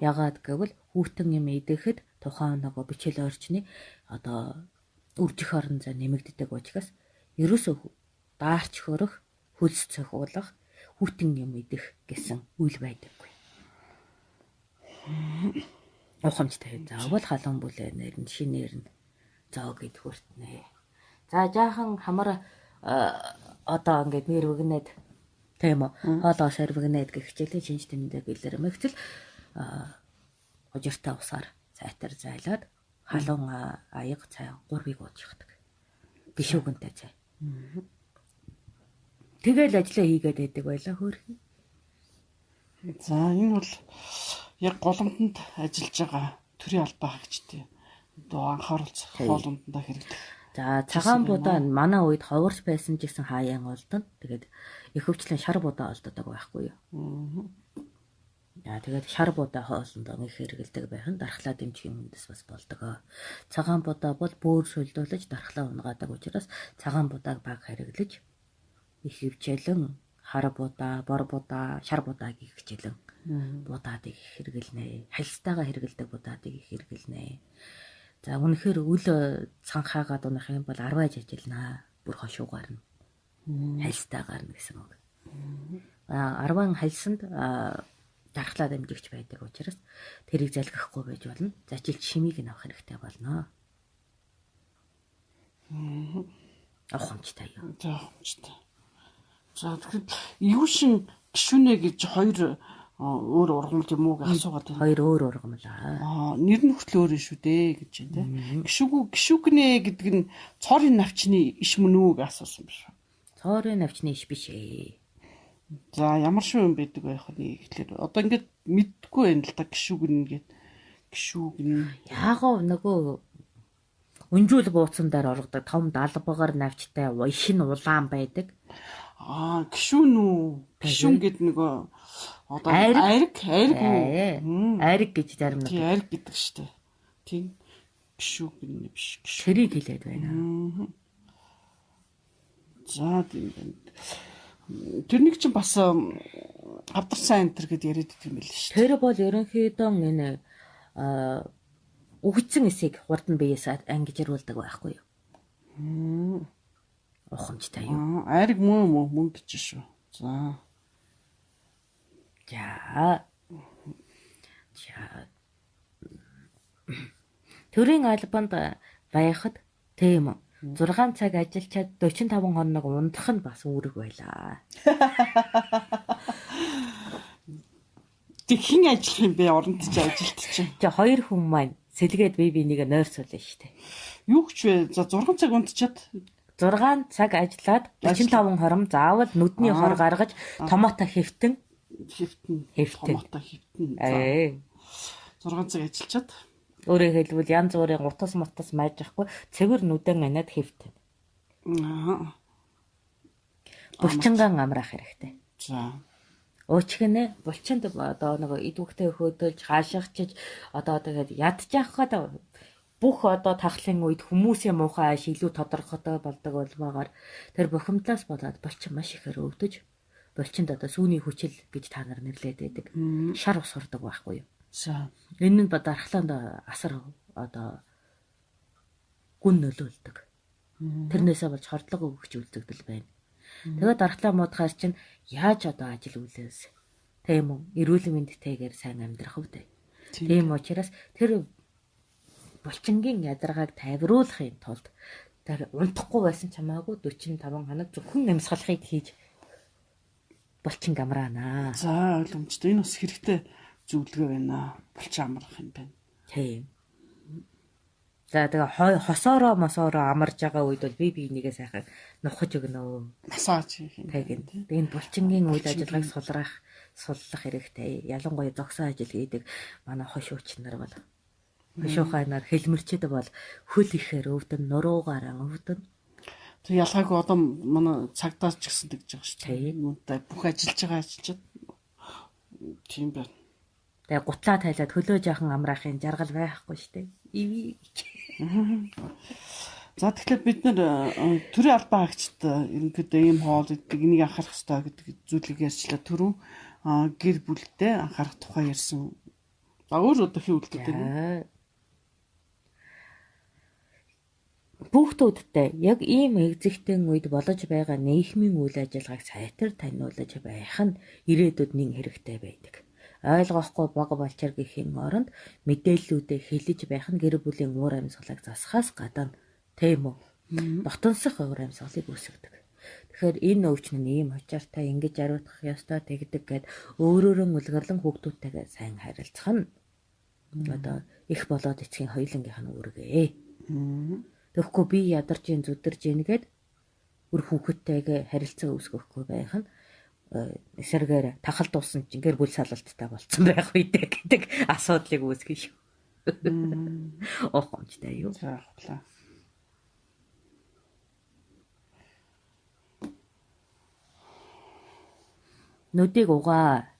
ягаад гэвэл хүйтэн юм идэхэд тухайн нөгөө бичил орчны одоо үржих орон зай нэмэгддэг учраас ерөөсөө даарч хөрөх, хөлс цохиулах, хүйтэн юм идэх гэсэн үйл байдаггүй. Ухамжтай. Заавал халуун бүлээнээр нь шинээр нь зоог ид хүртнэ. За жаахан хамар одоо ингээд нэр өгнээд тийм үү хоолоо сэрвэгнээд гэх хичээлийн шинж тэмдэг илэрмэгцэл хожиртай усаар цайтар зайлаад халуун аяг цай 3-ыг ууж явдаг. Гişүүгэнтэй цай. Тэгэл ажлаа хийгээд байдаг байлаа хөөрхөн. За энэ бол яг голомтонд ажиллаж байгаа төрийн албан хаагчдын одоо анхааруулц хоолундаа хэрэгдэх. За цагаан будаа манай үед ховорч байсан гэсэн хаяан олдоно. Тэгээд ихэвчлэн шар будаа олддог байхгүй юу? Тэгээд шар будаа хоолндоо их хэрэгэлдэг байх нь дархлаа дэмжихийн үндэс бас болдог. Цагаан будаа бол бөөр шүлдүүлж дархлаа унгаадаг учраас цагаан будааг баг хэрэглэж их хөвчөлөн хар будаа, бор будаа, шар будааг их хичээлэн будаадыг хэрэгэлнэ. Халистайгаа хэрэгэлдэг будаадыг их хэрэгэлнэ. За үнэхээр үл цанхаагаад унах юм бол 10 ажиллана. Бүр хошуугаар нь. Халистайгаар нь гэсэн үг. 10 хальсанд дархлаа дамжигч байдаг учраас тэрийг залгихгүй байж болно. Зажилт шимийг нь авах хэрэгтэй болно. Ухамжтай юу? За ухамжтай. За тэгэхээр юу шин гişүнэ гэж хоёр өөр ургамал юм уу гэж асуугаад байна. Хоёр өөр ургамал аа. Нэр нь хүртэл өөр шүү дээ гэж байна те. Гişүгнэ гэдэг нь цорын навчны иш мөн үү гэж асуусан биш үү? Цорын навчны иш биш ээ. За ямар шүү юм байдаг байх вэ гэхлээр одоо ингээд мэдгүй байна л та гişүгнэ гэд. Гişүгнэ. Яагав нөгөө өнжүүл бууцсан дээр оргодог том далбагаар навчтай шинэ улаан байдаг. Гişүүн үү? Гişүүн гэдэг нөгөө одоо ариг үү? Ариг гэж зарим нэг. Тий, ариг гэдэг штэ. Тийм. Гişүүн биш. Тэрийг хэлээд байна. За тийм байна. Тэрнийг чинь бас авдарсан энтер гэдээ яриад идэв юм байл шүү. Тэр бол ерөнхийдөө энэ үгцэн эсийг хурдан биеэс ангижруулдаг байхгүй юу? Ухамжтай юу? Ариг мөн гэж шүү. За. Төрийн албанд байхад тийм 6 цаг ажиллачаад 45 хоног унтах нь бас үүрэг байлаа. Тэг хин ажиллах юм бэ? Оронд ч ажилт чинь. За хоёр хүн маань сэлгээд бие биенийг нойрсуулна штэ. Юу ч вэ? За 6 цаг унтчаад 6 цаг ажиллаад 45 хором заавал нүдний хор гаргаж томото хэвтэн томото хэвтэн. 6 цаг ажиллаад өөрөөр хэлбэл янз бүрийн гутас мутас майж ахгүй цэвэр нүдэн анаад хэвтэн. Булчинган амраах хэрэгтэй. За. Уучгинэ булчинд одоо нөгөө идвэхтэй хөөдөлж хаашигчиж одоо тэгээд ядчих хаад бүх одоо тахлын үед хүмүүсийн муухай ааш илүү тодорхойтой болдог болмоогоор тэр бухимдлаас болоод булчин маш ихээр өвдөж булчинд одоо сүүний хүчил гэж та нар нэрлээд байдаг. Шар ус сурдаг байхгүй юу? За. Энэ нь дархлаанд асар одоо гүн нөлөөлдөг. Тэрнээсээ болж хордлого өгч үлдэгдэл байна. Тэгээд дархлаа муудахаар чинь яаж одоо ажил үйлээс тийм үү? Эрүүл мэндтэйгээр сайн амьдрах вэ? Тийм учраас тэр булчингийн ядаргааг тайвруулахын тулд тэр унтахгүй байсан ч хамаагүй 45 хоног зөвхөн амьсгалахыг хийж булчин амраанаа. За ойлгомжтой. Энэ бас хэрэгтэй зөвлөгөө байна. Булчин амрах юм байна. Тийм. За тэгээ хосоороо мосоороо амарж байгаа үед бол би энийгээ сайхан нухаж өгнө. Массаж хийх юм. Тэгээд энэ булчингийн үйл ажиллагааг суллах хэрэгтэй. Ялангуяа зогсоо ажил хийдэг манай хошууч нар бол хошуухай нар хэлмэрчэд бол хөл ихээр өвдөн, нуруугаараа өвдөн. Тэг ялгаагүй одоо манай цагдаас ч гэсэн тэгж байгаа шүү дээ. Нүдтэй бүх ажиллаж байгаа ажилчид тийм байна. Тэгээ гутлаа тайлаад хөлөө жаахан амраахын жаргал байхгүй шүү дээ. За тэгэхээр бид нэр төрийн албан хаагчид ерөнхийдөө ийм хоол иддэг, энийг анхаарах хэрэгтэй гэдэг зүйлийг ярьчлаа. Түрүүн гэр бүлдээ анхаарах тухай ярьсан. За өөр одоо хий үлддэг юм. Хүүхдүүдтэй яг ийм экзэгтэн үед болж байгаа нийгмийн үйл ажиллагааг сайтар таниулж байх нь ирээдүйд нэг хэрэгтэй байдаг. Ойлгохгүй бага балчаар гэхийн оронд мэдээллүүдээ хэлж байх нь гэр бүлийн уур амьсгалыг засахаас гадна тийм үү? Дотносох уур амьсгалыг үүсгэдэг. Тэгэхээр энэ өвчин нь ийм очаартай ингэж ариутгах ёстой тэгдэг гэд өөрөөрөө үлгэрлэн хүүхдүүдтэйгээ сайн харилцах нь одоо их болоод эцгийн хоёулангийнх нь үүргээ. Тэгэхгүй би ядарч ин зүдэрж ин гэд өр хүүхэдтэйгээ харилцаа үүсгэхгүй байх нь эсэргээр тахал дуусан чинь гэр бүл салалттай болцсон байх үедээ гэдэг асуудлыг үүсгэн шүү. Ухамжтай юу? За хавлаа. Нүдийг угаа.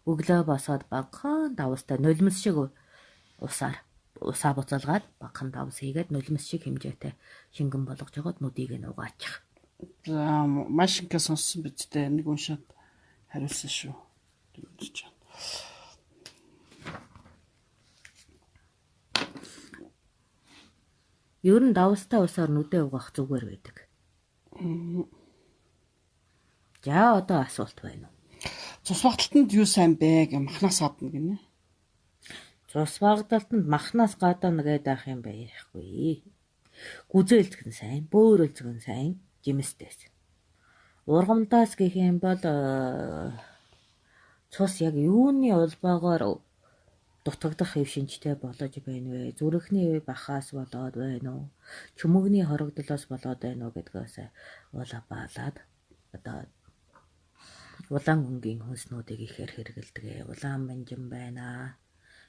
Өглөө босоод багахан давстай нулимс шиг усаа буцалгаад багахан давс хийгээд нулимс шиг хэмжээтэй шингэн болгож жогоод нүдийг нь угаачих. За маш их сонссон биз дээ. Нэг уншаад хариулсан шүү. Тэгж байна. Ер нь давстай усаар нүдээ угаах зүгээр байдаг. За одоо асуулт байна уу? Цус багталтанд юу сайн бэ гэх махнаас гадна гинэ. Цус багталтанд махнаас гадна гэдэг ах юм байхгүй. Гүзээлзгэн сайн, бөөрөлзгэн сайн, жимстэйс. Ургамдаас гэх юм бол цус яг юуны улбаагоор дутагдах хэв шинжтэй болж байна вэ? Зүрхний бахаас болоод байна уу? Чүмэгний хорогдлоос болоод байна уу гэдгээс улаабаалаад одоо улаан өнгийн хөнснүүдийг ихээр хэрэгэлдэг. Улаан манжин байна.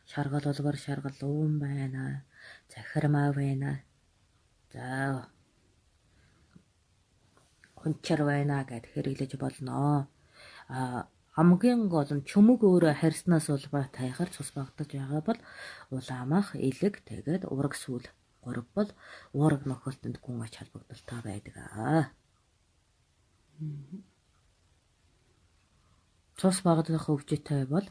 Шаргал улгар шаргал уун байна. Захирмаа байна. За хүнчэр байна гэд хэрэглэж болно. Хамгийн гол нь чүмэг өөрөө харьснаас улбаатай хар цус багтаж байгаа бол улаамах, элэг, тэгээд ураг сүүл 3 бол уураг нөхөлтөнд гүн ач холбогдолтой байдаг. Цус багтах хөвжтэй бол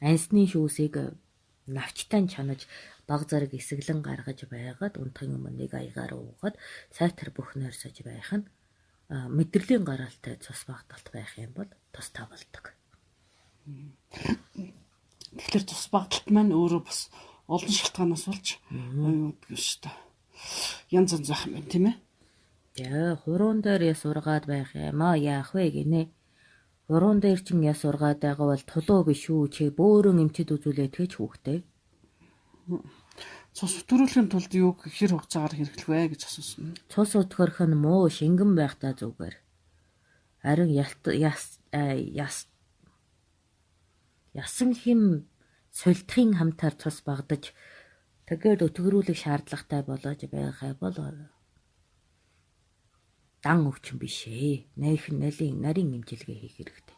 ансны шүүсийг навчтай чанаж баг зэрэг эсэглэн гаргаж байгаад унтахын өмнө нэг аягаар уугаад сайтар бүхнээр саж байх нь мэдрэлийн гаралтай цус багталт байх юм бол тустай болдог. Тэгэхээр цус багталт маань өөрөө бас олон шалтгаанаас болж аюулгүй шүү дээ. Янз янз зах юм тийм ээ. Яа, хуруун дээр яс ургаад байх юм аа яах вэ гинэ. Хуруун дээр чин яс ургаад байгаа бол тулуу биш үү чи бөөрөн эмчэд үзүүлээд тэгж хүүхтэй. Цус өтгөрүүлэхийн тулд юу хэр хугацаагаар хэрэглэх вэ гэж асуусан. Цус өтгөрөх нь муу шингэн байхдаа зүгээр. Харин ясан хэм сулдахын хамтаар цус багдаж тэгээд өтгөрүүлэх шаардлагатай болоод байгаа бол дан өвчин биш ээ. Нарийн имчилгээ хийх хэрэгтэй.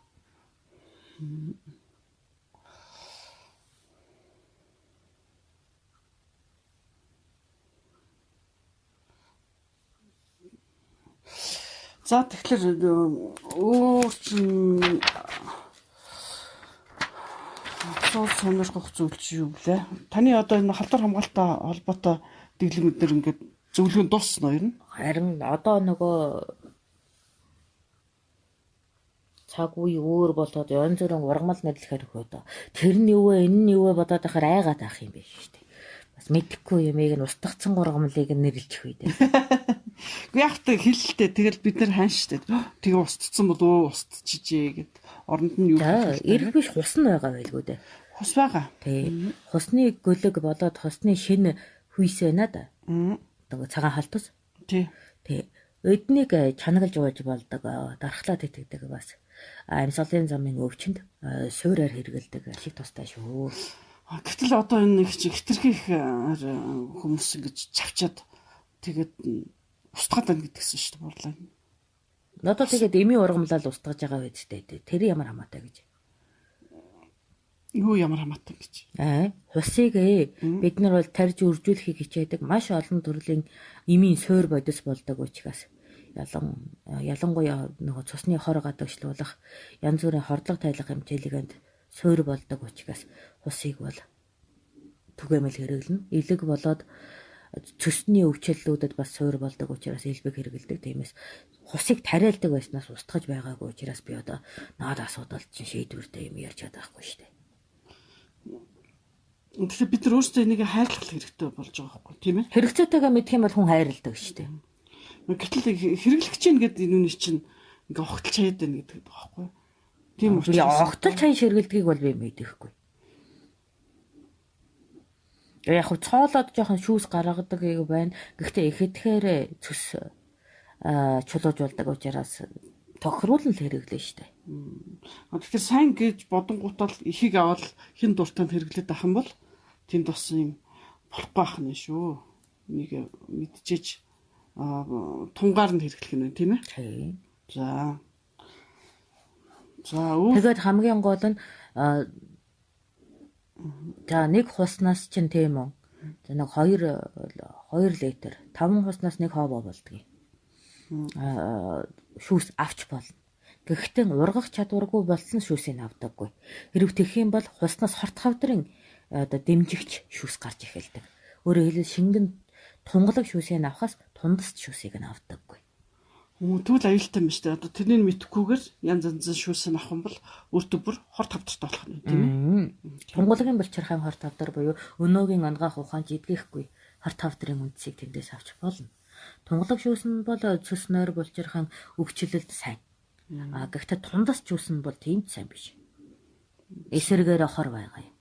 За тэгэхээр өөр чинь сонирхох зүйл чи юу вэ? Таны одоо энэ халдвар хамгаалалттай холбоотой дэглэмүүд нэр ингээд зөвлөгөө дуусна уу ер нь? Харин одоо нөгөө цаг үе өөр болоод янз бүрийн ургамал нэрлэхээр хөөдөө. Тэр нь юу вэ? Энэ нь юу вэ бодоод байхаар айгаад авах юм биш шүү дээ. Бас мэдэхгүй юмыг нь устгацсан ургамлыг нь нэрлчих үү дээ. Гэхдээ яг та хэлэлтэй тэгэл бид нар хаан штэ. Тэгээ устцсан болов уу? Устчижээ гэд оронд нь юу За, эрг биш хус нь байгаа байлгүй дээ. Хус байгаа. Тий. Хусны гөлөг болоод хусны шинэ хүйс байна да. Тэгээ цагаан халтус. Тий. Тий. Өднийг чанагалж ууж болдог, дархлаа тэтгдэг бас. Амьсгалын замын өвчнөд суураар хэрэгэлдэг ашиг тустай шүү. Гэтэл одоо энэ нэг чи хитрхийх хүмүүс ингэж чавчаад тэгээд устгаад байна гэдгсэн шүү дээ бурлаа. Одоо тэгээд эми ургамлал устгаж байгаа үедтэй. Тэр ямар хамаатай гэж. Юу ямар хамаатай гэж. Хусыг бид нар бол тарж үржүүлэхийг хичээдэг маш олон төрлийн эмийн суур бодис болдог учраас ялангуяа нөгөө цусны хор гадагшлуулах янз бүрийн хордлого тайлах хэмжээлэгэнд суур болдог учраас хусыг бол түгээмэл хэрэглэнэ. Илэг болоод цөсний өвчлөлүүдэд бас суур болдог учраас элбэг хэрэгэлдэг. Тиймээс хусыг тариалдаг байснаас устгаж байгаагүй учраас би одоо наад асуудал чинь шийдвэртэй юм ярьж чадахгүй шүү дээ. Тэгэхээр бид нар өөрсдөө энийг хайрлах хэрэгтэй болж байгаа байхгүй тийм ээ? Хэрэгцээтэйгээ мэдэх юм бол хүн хайрладаг шүү дээ. Гэтэл хэрэглэх чинь гэдэг энэ чинь ингээ огтл чаяад байна гэдэг байхгүй юу? Тийм учраас огтл чаян ширгэлдгийг бол би мэдэхгүй. Яг хөө цоолоод жоохон шүүс гаргадаг юм байна. Гэхдээ ихэдхээр цөс чулууж болдог учраас тохируулан л хэрэглэн штэ. Тэгэхээр сайн гэж бодонгуудаа ихийг аваад хин дуртанд хэрэглээд ах юм бол тэнд бас юм болохгүй байх нь шүү. Энийг мэдчихэж тунгаар нь хэрэглэх нь тийм ээ? Тийм. За тэгээд хамгийн гол нь за нэг хуснаас чинь тийм үү. За нэг 2 литр 5 хуснаас нэг ховоо болдгийг. Шүүс авч болно. Гэхдээ ургах чадваргүй болсон шүүсийг авдаггүй. Хэрв тэгэх юм бол хуснаас хорт хавдрын одоо дэмжигч шүүс гарч эхэлдэг. Өөрөөр хэлбэл шингэн тунгалаг шүүсийг авахаас тундас шүүсийг нь авдаггүй. Тэгвэл аюултай юм шүү дээ. Одоо тэрнийг мэдхгүйгээр янз янзын шүүсийг авах юм бол өөртөө бүр хорт хавдартай болох нь тийм ээ. Тунгалагын булчирхайн хорт хавдар буюу өнөөгийн ангаах ухаанч идгээхгүй хорт хавдрын үндсийг тэндээс авч болно. Тунгалаг шүүс нь бол цөс нойр булчирхайн өвчлөлд сайн. Гэхдээ тундас шүүс нь бол тийм сайн биш. Эсэргээр хор байгаа юм.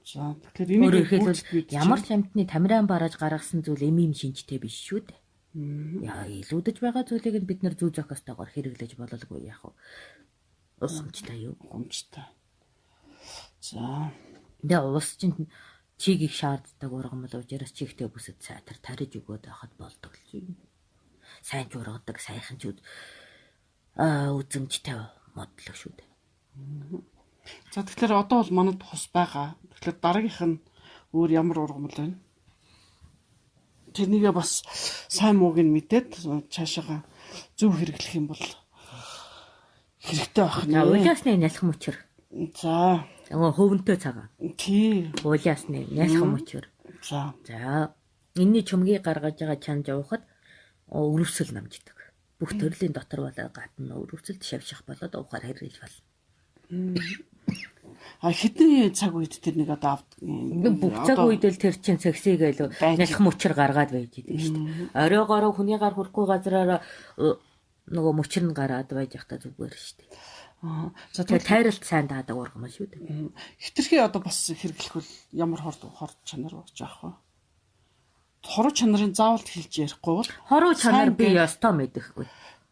За тэгэхээр энийг ямар ч амьтны тамиран бараж гаргасан зүйл эмийн шинжтэй биш шүү дээ. Яа илүүдэж байгаа зүйлийг бид нар зүү зохиостойгоор хэрэглэж бололгүй яах вэ? Ухамжтай юу? Ухамжтай. За. Тэгээ уус чинь чиг их шаарддаг ургамал учраас чигтэй бүсэд сайтар тариж өгөөд байхад болдог л юм. Сайн ч ургадаг, сайхан ч үзэмжтэй модлог шүү дээ. За тэгэхээр одоо бол манад хус байгаа. Тэгэхээр дараагийнх нь өөр ямар ургамал байна? Тэрнийгээ бас сайн мууг нь мэдээд цаашаага зөв хэрэглэх юм бол хэрэгтэй байх нэ. Улаасны нялх мөчр. За. Хөвөнтэй цагаан. Тий. Улаасны нялх мөчр. За. За. Энийний чөмгийг гаргаж байгаа чанж явахад өрөвсөл намждаг. Бүх төрлийн дотор болоо гадна өрөвсөлд шавших болоод уухаар хэрглэж болно. Хэдэн цаг үед тэр нэг одоо бүх цаг үед л тэр чин сексиг л нялх мөчр гаргаад байж идэг шүү дээ. Оройгоор хүний гар хүрэхгүй газараар нөгөө мөчр нь гараад байж явахта зүгээр шүү дээ. За тэр тайралт сайн даадаг ургамал шүү дээ. Хитрхи одоо бас хэрэглэх бол ямар хор чанар болж байгаа вэ? Хоруу чанарын заавал хэлж ярихгүй бол хоруу чанар би ёстой мэдэхгүй.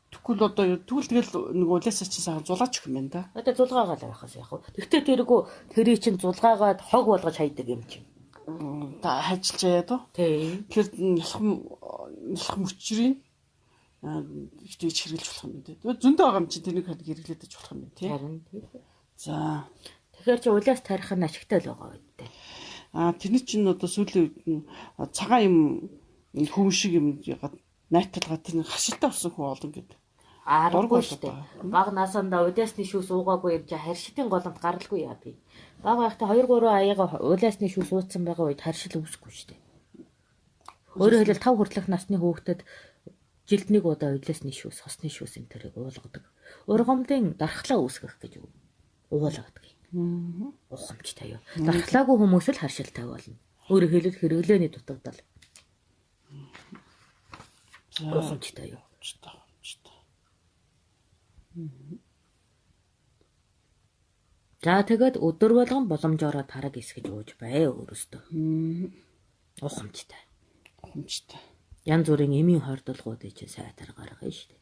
Тэгвэл тэгэл нэг улаасаа чи сайхан зулаач гэх юм да. Одоо зулгаагаад байхаас яах вэ? Тэгтээ тэрийг чинь зулгаагаад хог болгож хайдаг юм чинь. Та хайчилж яа дөө. Тий. Тэгэхээр нялх мөчрийн ихтэй хэрэглэж болох юм дээ. Тэгээд зөндөө байгаа юм чинь тэнийг хэрэглээд болох юм тий. Харин тийм. За. Тэгэхээр чи улаас тарих нь ашигтай л байгаа үү? Тэрний чинь одоо сүүлийн үед цагаан юм хүн шиг юм ягаад найталгаа тэр хашилтаа болсон хүн олон гэдэг. Аргагүй шүү дээ. Бага насандаа удаасны шүүс уугаагүй юм чи харшилтын голомт гаралгүй яа би. Бага байхдаа 2-3 аяга удаасны шүүс ууцсан байгаа үед харшил үүсэхгүй шүү дээ. Өөрөөр хэлбэл 5 хүртэлх насны хүүхдэд жилд нэг удаа удаасны шүүс, хосны шүүс энэ төрийг уулгадаг. Ургамлын дархлаа үүсгэх гэж уулгадаг. Ухамжтай юу. Дархлаагүй хүмүүс л харшилтай болно. Өөрөөр хэлбэл хэрэглээний дутагдал. Ухамжтай юу. За тэгээд өдөр болгон боломжоор тараг эсгэж ууж бай өөрөөсөө. Ухамжтай. Янз бүрийн эмийн хордолгоодыг чинь сайтар гаргана шүү дээ.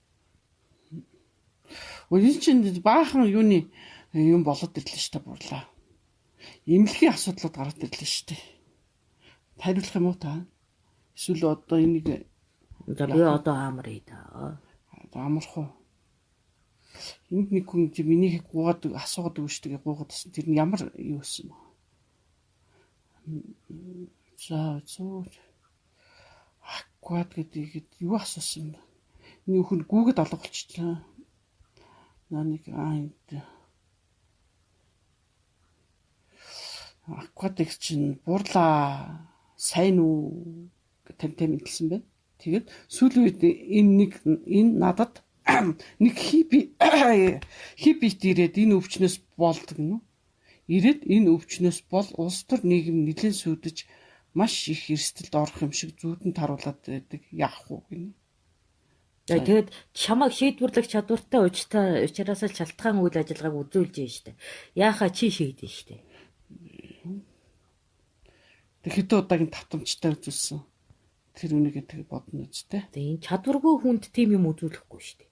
Үгүй чинь баахан юуны юм болоод ирлээ шүү дээ бурлаа. Эмнэлгийн асуудлууд гараад ирлээ шүү дээ. Хариулах юм уу та? Эсвэл одоо энийг За би одоо амар ийдаа. Амарх уу? Энд нэг хүн чи миний гуугаад асуугаад өгч тэгээ гуугаад гэсэн. Тэр нь ямар юу вэ? За зөө. Аквад гэдэг юу асуусан юм бэ? Нэг хүн гүүгэд алга болчихлоо. Нэг энд аквад гэж чинь бурлаа сайн уу гэдэг мэдсэн байна. Тэгээд сүүлийн үед энэ надад нэг хиппит ирээд энэ өвчнөөс болдог нь. Ирээд энэ өвчнөөс бол улс төр нийгэм нэлээд сүудэж маш их эрсдэлд орох юм шиг зүүдэн таруулаад байдаг. Яах вэ гинэ? Тэгээд чамайг шийдвэрлэх чадвартай учраас л шалтгаан үйл ажиллагааг үзүүлж байна шүү дээ. Яахаа чи шийдэн шүү дээ. Тэг хэдэн удаагийн татамжтай үзүүлсэн. Тэр үнийгээ тэгээ бодно үстэй. Тэгээ энэ чадваргүй хүнд тийм юм үзүүлэхгүй шүү дээ.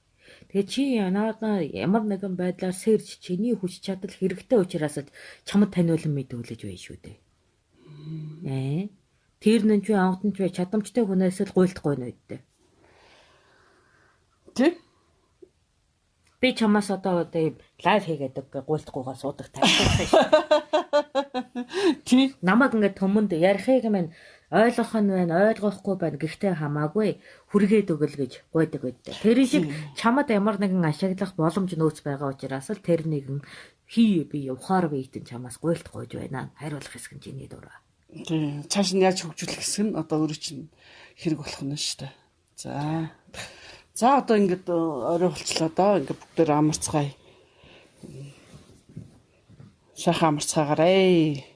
Тэгээ чи надад ямар нэгэн байдлаар сэрж чиний хүч чадал хэрэгтэй учраас чамд таниулан мэдүүлж байна шүү дээ. Тэр нь ч анхд нь ч чадамжтай хүнээс л гуйлдахгүй нь үүдтэй. Тэг. Би чамаас одоо лайв хийгээд гуйлдахгүйгаа суудаг тайлбарлах шүү. Тий. Намайг ингээд төмөнд ярихыг минь ойлгох нь байна, ойлгохгүй байна. Гэхдээ хамаагүй хүргээд өгөл гэж гуйдаг байдаг. Тэр шиг чамд ямар нэгэн ашиглах боломж нөөц байгаа учраас л тэр нэгэн би ухаар биетэн чамаас гуйлт гойж байна. Хариулах хэсэг нь чиний дураа. Тий. Цааш нь яаж хөгжүүлэх хэсэг нь одоо өөрөө чинь хэрэг болох нь шүү дээ. За одоо ингээд орой болчлоо доо. Ингээд бүгдээр амарцгаая. Сайхан амарцгаагаарай.